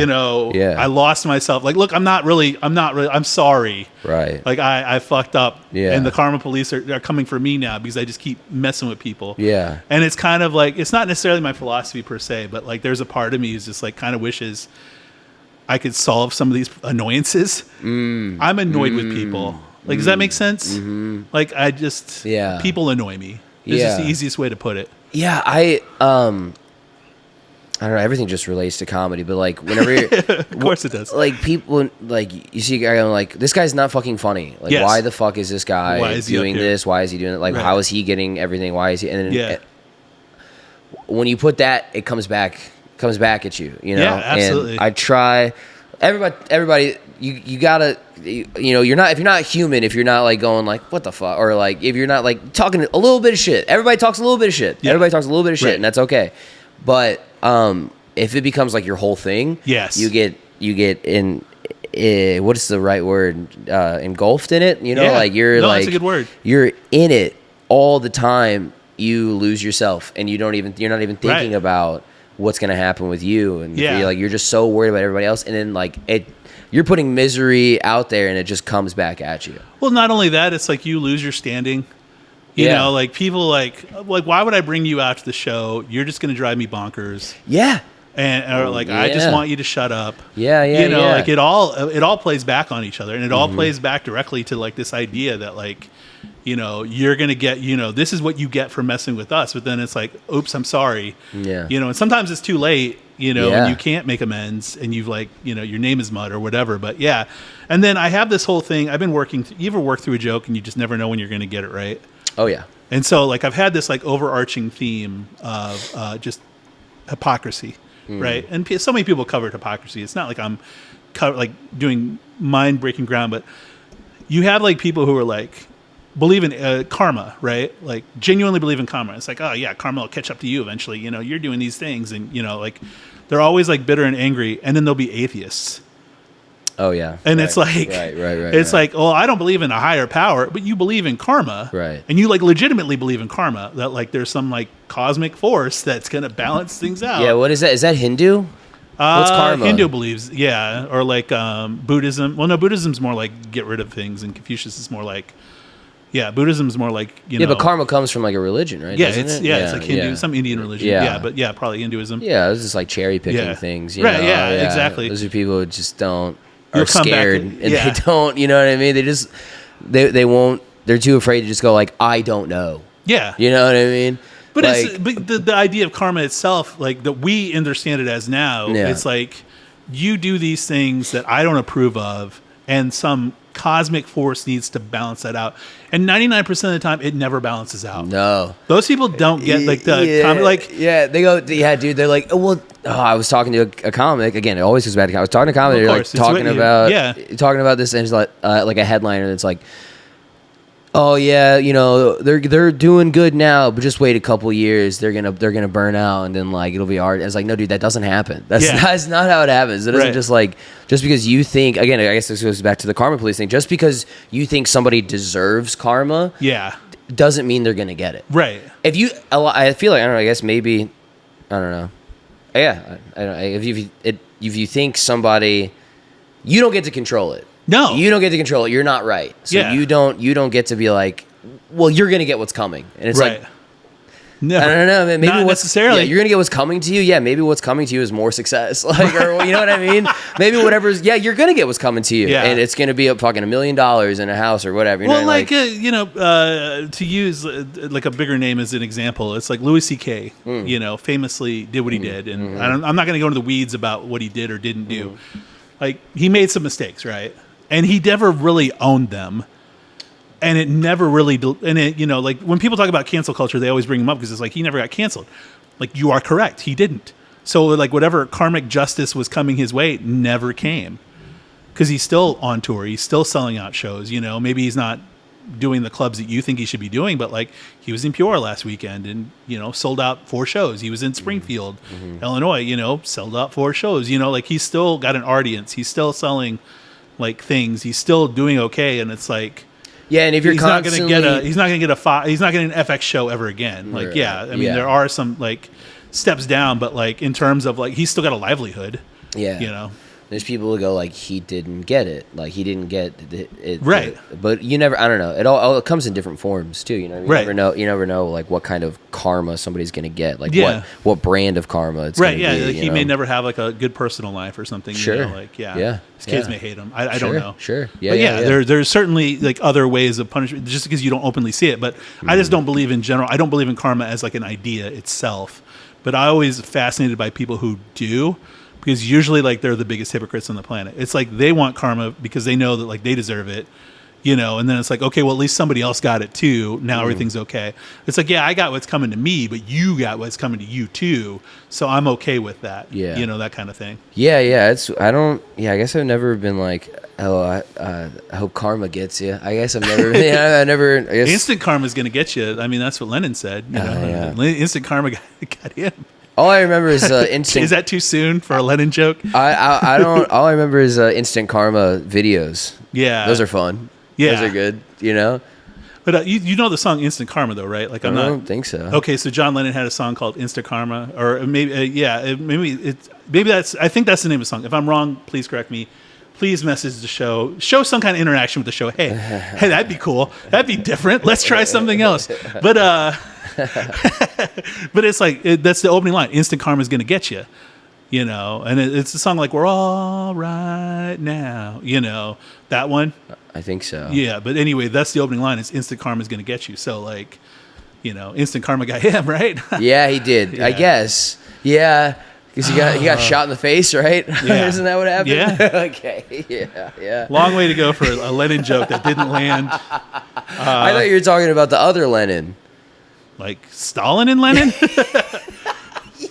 I lost myself. Like, look, I'm sorry. Right. Like, I fucked up. Yeah. And the karma police are coming for me now because I just keep messing with people. Yeah. And it's kind of like, it's not necessarily my philosophy per se, but like there's a part of me who's just like kind of wishes I could solve some of these annoyances. I'm annoyed with people. Like, does that make sense? Like, Yeah. people annoy me. It's just the Yeah. easiest way to put it. Yeah, I don't know. Everything just relates to comedy, but like whenever, Of course it does. like people, like you see a guy going like, this guy's not fucking funny. Like, Yes. why the fuck is this guy Why is he doing up here? this? Why is he doing it? Like, Right. how is he getting everything? Why is he? And then Yeah. when you put that, it comes back at you. Yeah, absolutely. And I try. Everybody, you gotta, you're not, if you're not human, if you're not like going like, what the fuck, or like if you're not like talking a little bit of shit. Everybody talks a little bit of shit. Yeah. Everybody talks a little bit of shit, Right. and that's okay. But if it becomes like your whole thing, Yes. you get in. What is the right word? Engulfed in it. Yeah. Like you're No, like, that's a good word. You're in it all the time. You lose yourself, and you're not even thinking Right. about what's going to happen with you. And Yeah. you're just so worried about everybody else. And then you're putting misery out there and it just comes back at you. Well, not only that, it's like you lose your standing. You know, like people like, why would I bring you out to the show? You're just going to drive me bonkers. Yeah. Or I just want you to shut up. Yeah. You know, like it all plays back on each other, and it all plays back directly to like this idea that like, you know, you're gonna get, you know, this is what you get for messing with us. But then it's like, oops, I'm sorry. Yeah. You know, and sometimes it's too late. You know, Yeah. and you can't make amends, and you've like, you know, your name is mud or whatever. But yeah, and then I have this whole thing. I've been working. You ever work through a joke and you just never know when you're gonna get it right? Oh yeah. And so like I've had this like overarching theme of just hypocrisy. Right, and so many people covered hypocrisy. It's not like I'm like doing mind breaking ground, but you have like people who are like believe in karma, right? Like genuinely believe in karma. It's like, oh yeah, karma will catch up to you eventually. You know, you're doing these things, and you know, like they're always like bitter and angry, and then they'll be atheists. Oh yeah. And right. it's like, it's like, well, I don't believe in a higher power, but you believe in karma, right? And you like legitimately believe in karma, that like there's some like cosmic force that's gonna balance things out. Yeah. What is that? Is that Hindu? What's karma? Hindu believes, yeah, or like Buddhism. Well, no, Buddhism's more like get rid of things, and Confucius is more like, yeah, Buddhism's more like you know. Yeah, but karma comes from like a religion, right? Yeah, Doesn't it's it? it's like Hindu, some Indian religion. Yeah. But yeah, probably Hinduism. Yeah, it's just like cherry picking things, you right? know? Yeah, exactly. Those are people who just don't. You'll Are come back scared and- and they don't, you know what I mean? They just they won't. They're too afraid to just go like, I don't know. Yeah, You know what I mean? But like, it's but the idea of karma itself, like that we understand it as now, Yeah. it's like you do these things that I don't approve of, and some cosmic force needs to balance that out. And 99% of the time, it never balances out. no. Those people don't get like the comic, they go, yeah, dude. They're like, oh, well, I was talking to a comic again. It always goes back to I was talking to a comic. Of They're course, like it's talking what you- about yeah. talking about this, and it's like a headliner that's like, oh yeah, you know, they're doing good now, but just wait a couple years, they're gonna burn out, and then like it'll be hard. It's like, no, dude, that doesn't happen. That's not how it happens. It doesn't just because you think, again, I guess this goes back to the karma police thing. Just because you think somebody deserves karma, doesn't mean they're gonna get it. right? If you, I feel like, I don't know. I guess maybe, I don't know. Yeah, I don't know. If you think somebody, you don't get to control it. No, You don't get to control it. You're not right. So Yeah. you don't get to be like, well, you're gonna get what's coming, and it's right. like, Never. I don't know. Maybe Not what's necessarily. Yeah, you're gonna get what's coming to you. Yeah, maybe what's coming to you is more success. Like, or you know what I mean? Maybe whatever's. Yeah, you're gonna get what's coming to you, Yeah. and it's gonna be a fucking $1 million in a house or whatever. You Well, know, like you know, to use like a bigger name as an example, it's like Louis C.K. You know, famously did what he did, and I'm not going to go into the weeds about what he did or didn't do. Like he made some mistakes, right? And he never really owned them. And it never really, and it, you know, like when people talk about cancel culture, they always bring him up because it's like he never got canceled. Like you are correct, he didn't. So like whatever karmic justice was coming his way never came, because he's still on tour, he's still selling out shows. You know, maybe he's not doing the clubs that you think he should be doing, but like he was in Peoria last weekend and you know sold out 4 shows. He was in Springfield, Illinois, you know, sold out 4 shows. You know, like he's still got an audience. He's still selling like things. He's still doing okay, and it's like. yeah, and if you're He's constantly, not going to get he's not going to get he's not getting an FX show ever again. Like, Right. yeah, I mean, Yeah. there are some like steps down, but like in terms of like, he's still got a livelihood. yeah, You know, there's people who go like, he didn't get it, like he didn't get it, Right. but you never, I don't know, it comes in different forms too. You know, Right. You never know like what kind of karma somebody's gonna get, like Yeah. what brand of karma it's right? gonna Yeah, be, like you he may know? never have like a good personal life or something. Sure. You know, like Yeah. his kids Yeah. may hate him. I Sure, don't know. sure. Yeah, But yeah. there's certainly like other ways of punishment, just because you don't openly see it. But I just don't believe in general. I don't believe in karma as like an idea itself. But I always fascinated by people who do. Because usually, like, they're the biggest hypocrites on the planet. It's like they want karma because they know that, like, they deserve it, you know. And then it's like, okay, well, at least somebody else got it too. Now everything's okay. It's like, yeah, I got what's coming to me, but you got what's coming to you too. So I'm okay with that. Yeah. You know, that kind of thing. Yeah, I guess I've never been like, oh, I hope karma gets you. I guess I've never, I guess. Instant karma is going to get you. I mean, that's what Lennon said. You know? yeah. Instant karma got him. All I remember is instant. Is that too soon for a Lennon joke? I don't. All I remember is instant karma videos. Yeah. Those are fun. Yeah. Those are good. You know. But you know the song "Instant Karma" though, right? Like I I'm not. don't think so. Okay, so John Lennon had a song called "Instant Karma," or maybe maybe that's. I think that's the name of the song. If I'm wrong, please correct me. Please message the show. Show some kind of interaction with the show. Hey, that'd be cool. That'd be different. Let's try something else. But but it's like that's the opening line. Instant karma is going to get you, you know. And it's a song like "We're All Right Now," you know, that one. I think so. Yeah, but anyway, that's the opening line. It's instant karma is going to get you. So like, you know, instant karma got him, right? Yeah, he did. Yeah. I guess. Yeah. Because he got shot in the face, right? Yeah. Isn't that what happened? Yeah. Okay. Yeah. Long way to go for a Lennon joke that didn't land. I thought you were talking about the other Lennon. Like Stalin and Lennon?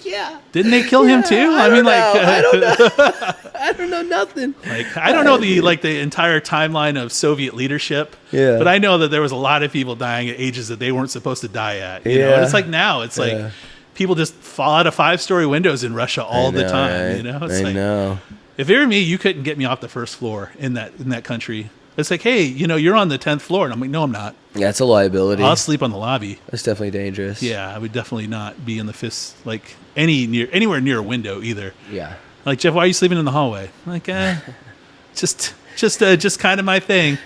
Yeah. Didn't they kill him too? I don't know. I don't know nothing. Like I don't know the entire timeline of Soviet leadership. Yeah. But I know that there was a lot of people dying at ages that they weren't supposed to die at. You know? Yeah. And it's like now, it's like people just fall out of 5-story windows in Russia all the time. Right? You know? It's I like, know. if it were me, you couldn't get me off the first floor in that country. It's like, hey, you know, you're on the 10th floor, and I'm like, no, I'm not. Yeah, it's a liability. I'll sleep on the lobby. That's definitely dangerous. Yeah, I would definitely not be in the fifth, like anywhere near a window either. Yeah. Like, Jeff, why are you sleeping in the hallway? Like, just kind of my thing.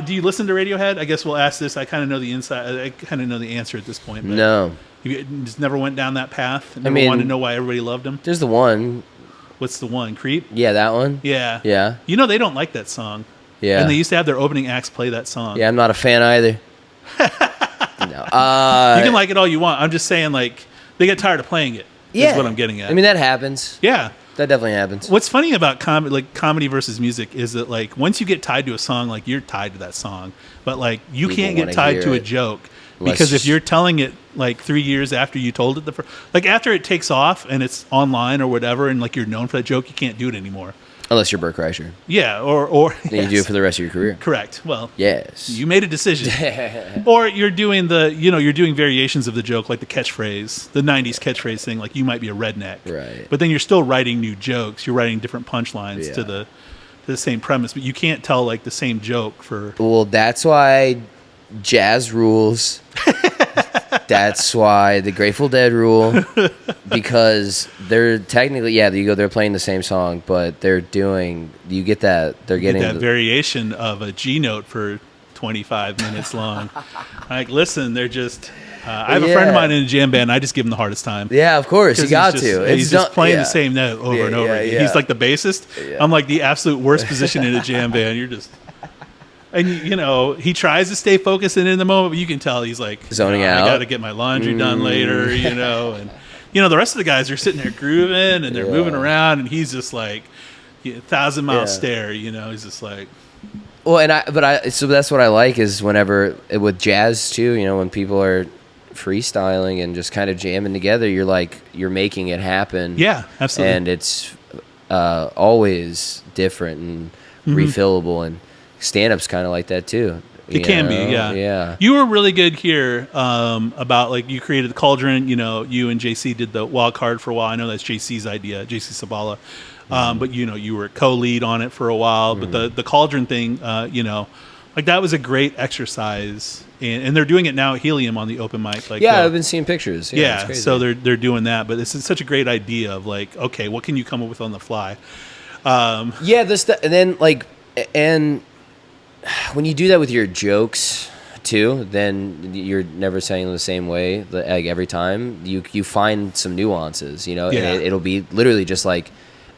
Do you listen to Radiohead? I guess we'll ask this. I kind of know the I kind of know the answer at this point. But No. you just never went down that path. Never mean, wanted to know why everybody loved him. There's the one. What's the one? Creep. Yeah, that one. Yeah. Yeah. You know they don't like that song. Yeah. And they used to have their opening acts play that song. Yeah, I'm not a fan either. No. You can like it all you want. I'm just saying, like, they get tired of playing it. Yeah. Is what I'm getting at. I mean, that happens. yeah. That definitely happens. What's funny about comedy versus music is that, like, once you get tied to a song, like, you're tied to that song. But, like, you People can't get wanna tied hear to a it. joke. Unless- Because if you're telling it, like, 3 years after you told it, like, after it takes off and it's online or whatever, and, like, you're known for that joke, you can't do it anymore. Unless you're Bert Kreischer. Yeah, or Then you do it for the rest of your career. Correct. Well, Yes. you made a decision. Or you're doing you're doing variations of the joke, like the catchphrase, the 90s catchphrase thing, like you might be a redneck. Right. But then you're still writing new jokes. You're writing different punchlines Yeah. to the same premise, but you can't tell like the same joke for Well, that's why jazz rules. That's why the Grateful Dead rule, because they're technically, they're playing the same song, but they're getting that variation of a G note for 25 minutes long. Like, listen, they're just I have a friend of mine in a jam band. I just give him the hardest time. Yeah, of course. You got to. He's just playing the same note over and over again. Yeah. He's like the bassist. Yeah. I'm like the absolute worst position in a jam band. You're just... And, you know, he tries to stay focused and in the moment, but you can tell he's like... Zoning out. I got to get my laundry done later, you know. And, you know, the rest of the guys are sitting there grooving and they're moving around, and he's just like 1,000-mile stare, you know. He's just like... Well, so that's what I like is whenever, with jazz too, you know, when people are freestyling and just kind of jamming together, you're making it happen. Yeah, absolutely. And it's always different and refillable, and stand-up's kind of like that too. It can be, yeah. Yeah. You were really good here about, like, you created the Cauldron. You know, you and JC did the wild card for a while. I know that's JC's idea, JC Sabala. But, you know, you were co-lead on it for a while. But the Cauldron thing, you know, like, that was a great exercise. And they're doing it now at Helium on the open mic. Like, I've been seeing pictures. Yeah, it's crazy. So they're doing that. But it's such a great idea of, like, okay, what can you come up with on the fly? And then, like, and when you do that with your jokes too, then you're never saying them the same way. Like, every time you find some nuances, you know, and it'll be literally just like,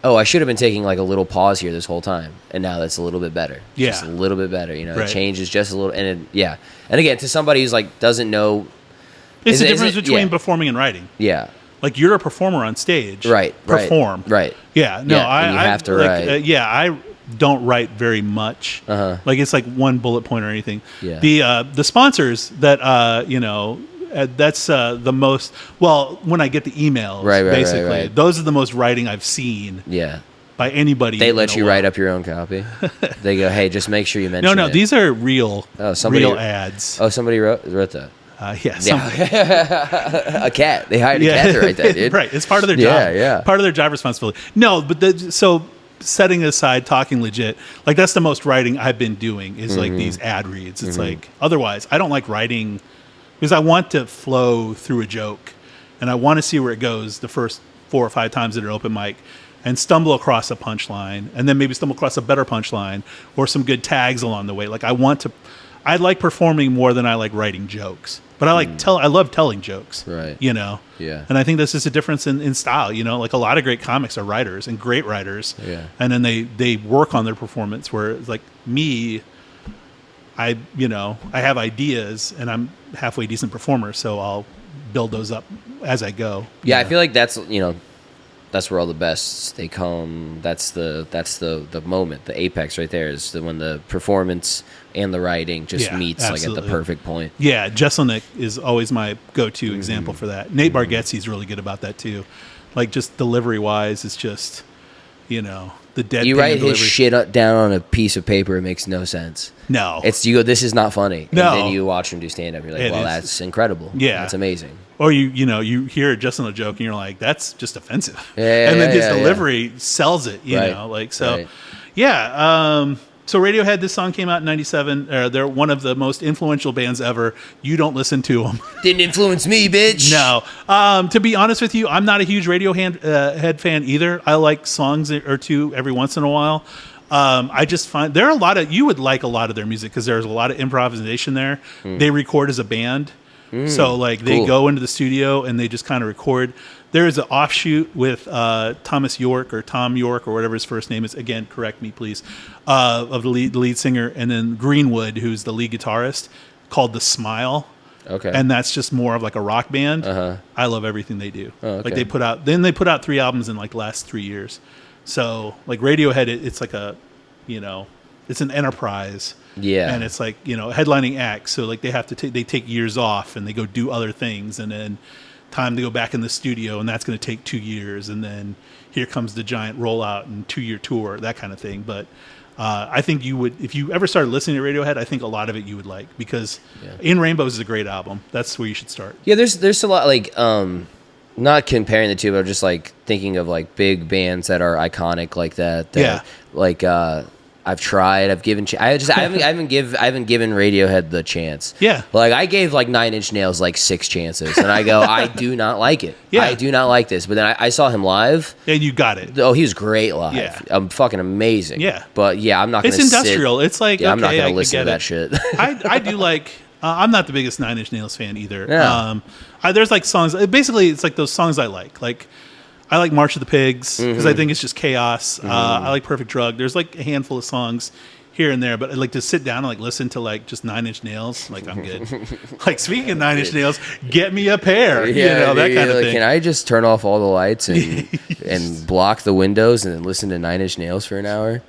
oh, I should have been taking like a little pause here this whole time, and now that's a little bit better. Yeah, just a little bit better. You know, right. It changes just a little, and and again, to somebody who's like doesn't know, it's the difference between performing and writing. Yeah. Like, you're a performer on stage. Right. Perform. Right. Yeah. No, and you have to write. I don't write very much. Like, it's like one bullet point or anything. Yeah. The sponsors that you know, that's the most, well, when I get the emails, basically, right. those are the most writing I've seen. Yeah. By anybody. They let you write up your own copy. They go, hey, just make sure you mention it. No, these are real ads. Oh, somebody wrote that. Yeah. A cat. They hired a cat to write that, dude. Right. It's part of their job. Yeah. Part of their job responsibility. No, but setting aside talking legit, like that's the most writing I've been doing is like these ad reads. It's like otherwise I don't like writing because I want to flow through a joke and I want to see where it goes the first 4 or 5 times at an open mic and stumble across a punchline and then maybe stumble across a better punchline or some good tags along the way. Like I like performing more than I like writing jokes. But I love telling jokes, Right. you know? Yeah. And I think that's just a difference in style, you know? Like a lot of great comics are writers and great writers. Yeah. And then they work on their performance where it's like me, I have ideas and I'm halfway decent performer. So I'll build those up as I go. Yeah. I feel like that's where all the best they come. That's the moment, the apex right there is when the performance and the writing just meets absolutely. like at the perfect point. Yeah, Jesselnick is always my go-to example for that. Nate Bargatze's really good about that too. Like just delivery-wise, it's just, the deadpan You write delivery. his shit down on a piece of paper, it makes no sense. No. You go, this is not funny. No. And then you watch him do stand-up, you're like, It well, is. that's incredible. Yeah. That's amazing. Or you hear Justin a joke and you're like, that's just offensive. Yeah, and then his yeah. delivery sells it, you Right. know, like so. Right. Yeah. So Radiohead, this song came out in '97. They're one of the most influential bands ever. You don't listen to them. Didn't influence me, bitch. No. To be honest with you, I'm not a huge Radiohead head fan either. I like songs or two every once in a while. I just find there are you would like a lot of their music because there's a lot of improvisation there. They record as a band. So like they cool. go into the studio and they just kind of record. There is an offshoot with Thomas York or Tom York or whatever his first name is. Again, correct me please. Of the lead singer, and then Greenwood, who's the lead guitarist, called The Smile. Okay. And that's just more of like a rock band. Uh-huh. I love everything they do. Oh, okay. Like they put out 3 albums in like the last 3 years. So like Radiohead, it's like it's an enterprise. Yeah. And it's like, headlining acts. So like they have to they take years off and they go do other things, and then time to go back in the studio, and that's going to take 2 years. And then here comes the giant rollout and 2-year tour, that kind of thing. But I think you would, if you ever started listening to Radiohead, I think a lot of it you would like, because In Rainbows is a great album. That's where you should start. Yeah, there's a lot, like, not comparing the two, but just like thinking of like big bands that are iconic like that. Like I've tried. I've given. I haven't given Radiohead the chance. Yeah. Like I gave like 9 Inch Nails like 6 chances, and I go, I do not like it. Yeah. I do not like this. But then I saw him live. And you got it. Oh, he was great live. Yeah. Fucking amazing. Yeah. But yeah, I'm not. It's industrial. It's like, I'm not okay, gonna I listen to get that it. shit. I do like. I'm not the biggest 9 Inch Nails fan either. Yeah. There's like songs. Basically, it's like those songs I like. Like I like March of the Pigs because I think it's just chaos. I like Perfect Drug. There's like a handful of songs here and there, but I like to sit down and like listen to like just 9 Inch Nails. Like I'm good. Like speaking of 9 Inch Nails, get me a pair. That kind of thing. Can I just turn off all the lights and and block the windows and then listen to 9 Inch Nails for an hour?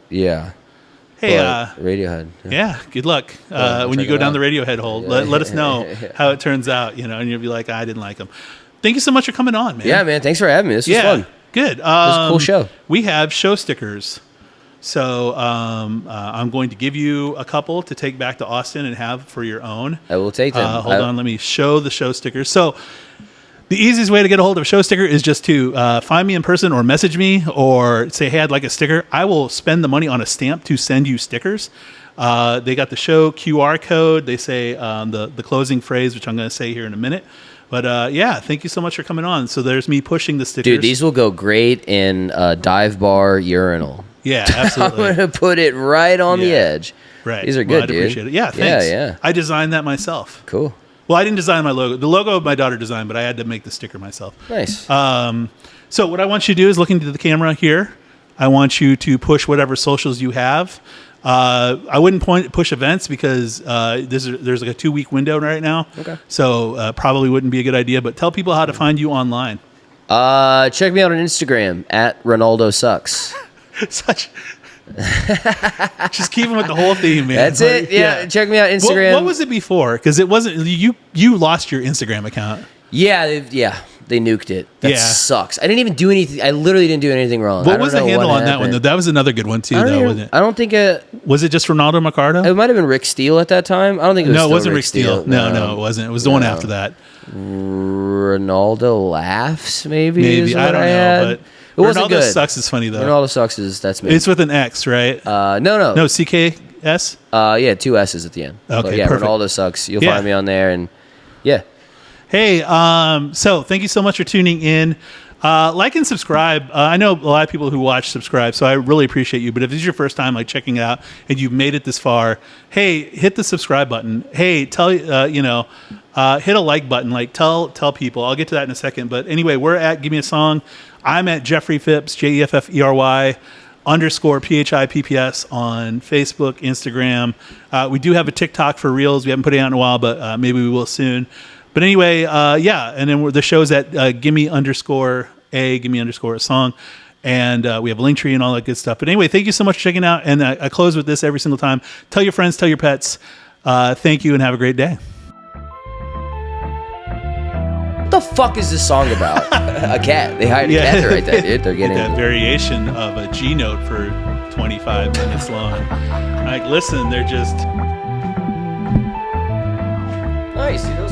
Yeah. Hey, Radiohead. Yeah, good luck when you go down the Radiohead hole. Let us know how it turns out, and you'll be like, I didn't like them. Thank you so much for coming on, man. Yeah, man. Thanks for having me. This was fun. Good. This was a cool show. We have show stickers. So I'm going to give you a couple to take back to Austin and have for your own. I will take them. Hold on, let me show the show stickers. So the easiest way to get a hold of a show sticker is just to find me in person or message me or say, hey, I'd like a sticker. I will spend the money on a stamp to send you stickers. They got the show QR code. They say the closing phrase, which I'm going to say here in a minute. But thank you so much for coming on. So there's me pushing the stickers. Dude, these will go great in a dive bar urinal. Yeah, absolutely. I'm going to put it right on the edge. Right. These are good, I'd dude. appreciate it. Yeah, thanks. Yeah. I designed that myself. Cool. Well, I didn't design my logo. The logo my daughter designed, but I had to make the sticker myself. Nice. So what I want you to do is look into the camera here. I want you to push whatever socials you have. I wouldn't push events because there's like a 2-week window right now. Okay. So probably wouldn't be a good idea. But tell people how to find you online. Check me out on Instagram at Ronaldo Sucks. Just keep with the whole theme, man. That's it. Yeah. Check me out Instagram. What was it before? Because it wasn't you lost your Instagram account. Yeah. They nuked it. That sucks. I didn't even do anything. I literally didn't do anything wrong. What was the handle on that one, though? That was another good one, too, wasn't it? I don't think was it just Ronaldo Mercado? It might have been Rick Steele at that time. I don't think it was No, it wasn't Rick Steele. No, it wasn't. It was the one after that. Ronaldo Laughs, maybe. Maybe. I don't know. But It wasn't Ronaldo good. Sucks is funny though. Ronaldo Sucks that's me. It's with an X, right? No. No, CKS. Yeah, 2 S's at the end. Okay, but yeah, perfect. Ronaldo Sucks. You'll Yeah. find me on there, and yeah. Hey, so thank you so much for tuning in. Like and subscribe. I know a lot of people who watch subscribe, so I really appreciate you. But if this is your first time like checking it out and you've made it this far, hey, hit the subscribe button. Hey, tell hit a like button. Like tell people. I'll get to that in a second. But anyway, we're at Gimme A Song. I'm at Jeffrey Phipps, JEFFERY _PHIPPS on Facebook, Instagram. We do have a TikTok for Reels. We haven't put it out in a while, but maybe we will soon. But anyway, yeah, and then the show's at Gimme _A Song, and we have a link tree and all that good stuff. But anyway, thank you so much for checking out, and I close with this every single time. Tell your friends, tell your pets. Thank you, and have a great day. What the fuck is this song about? A cat. They hired a cat to write that, dude. They're getting that variation of a G note for 25 minutes long. Like, listen, they're just... Nice, dude.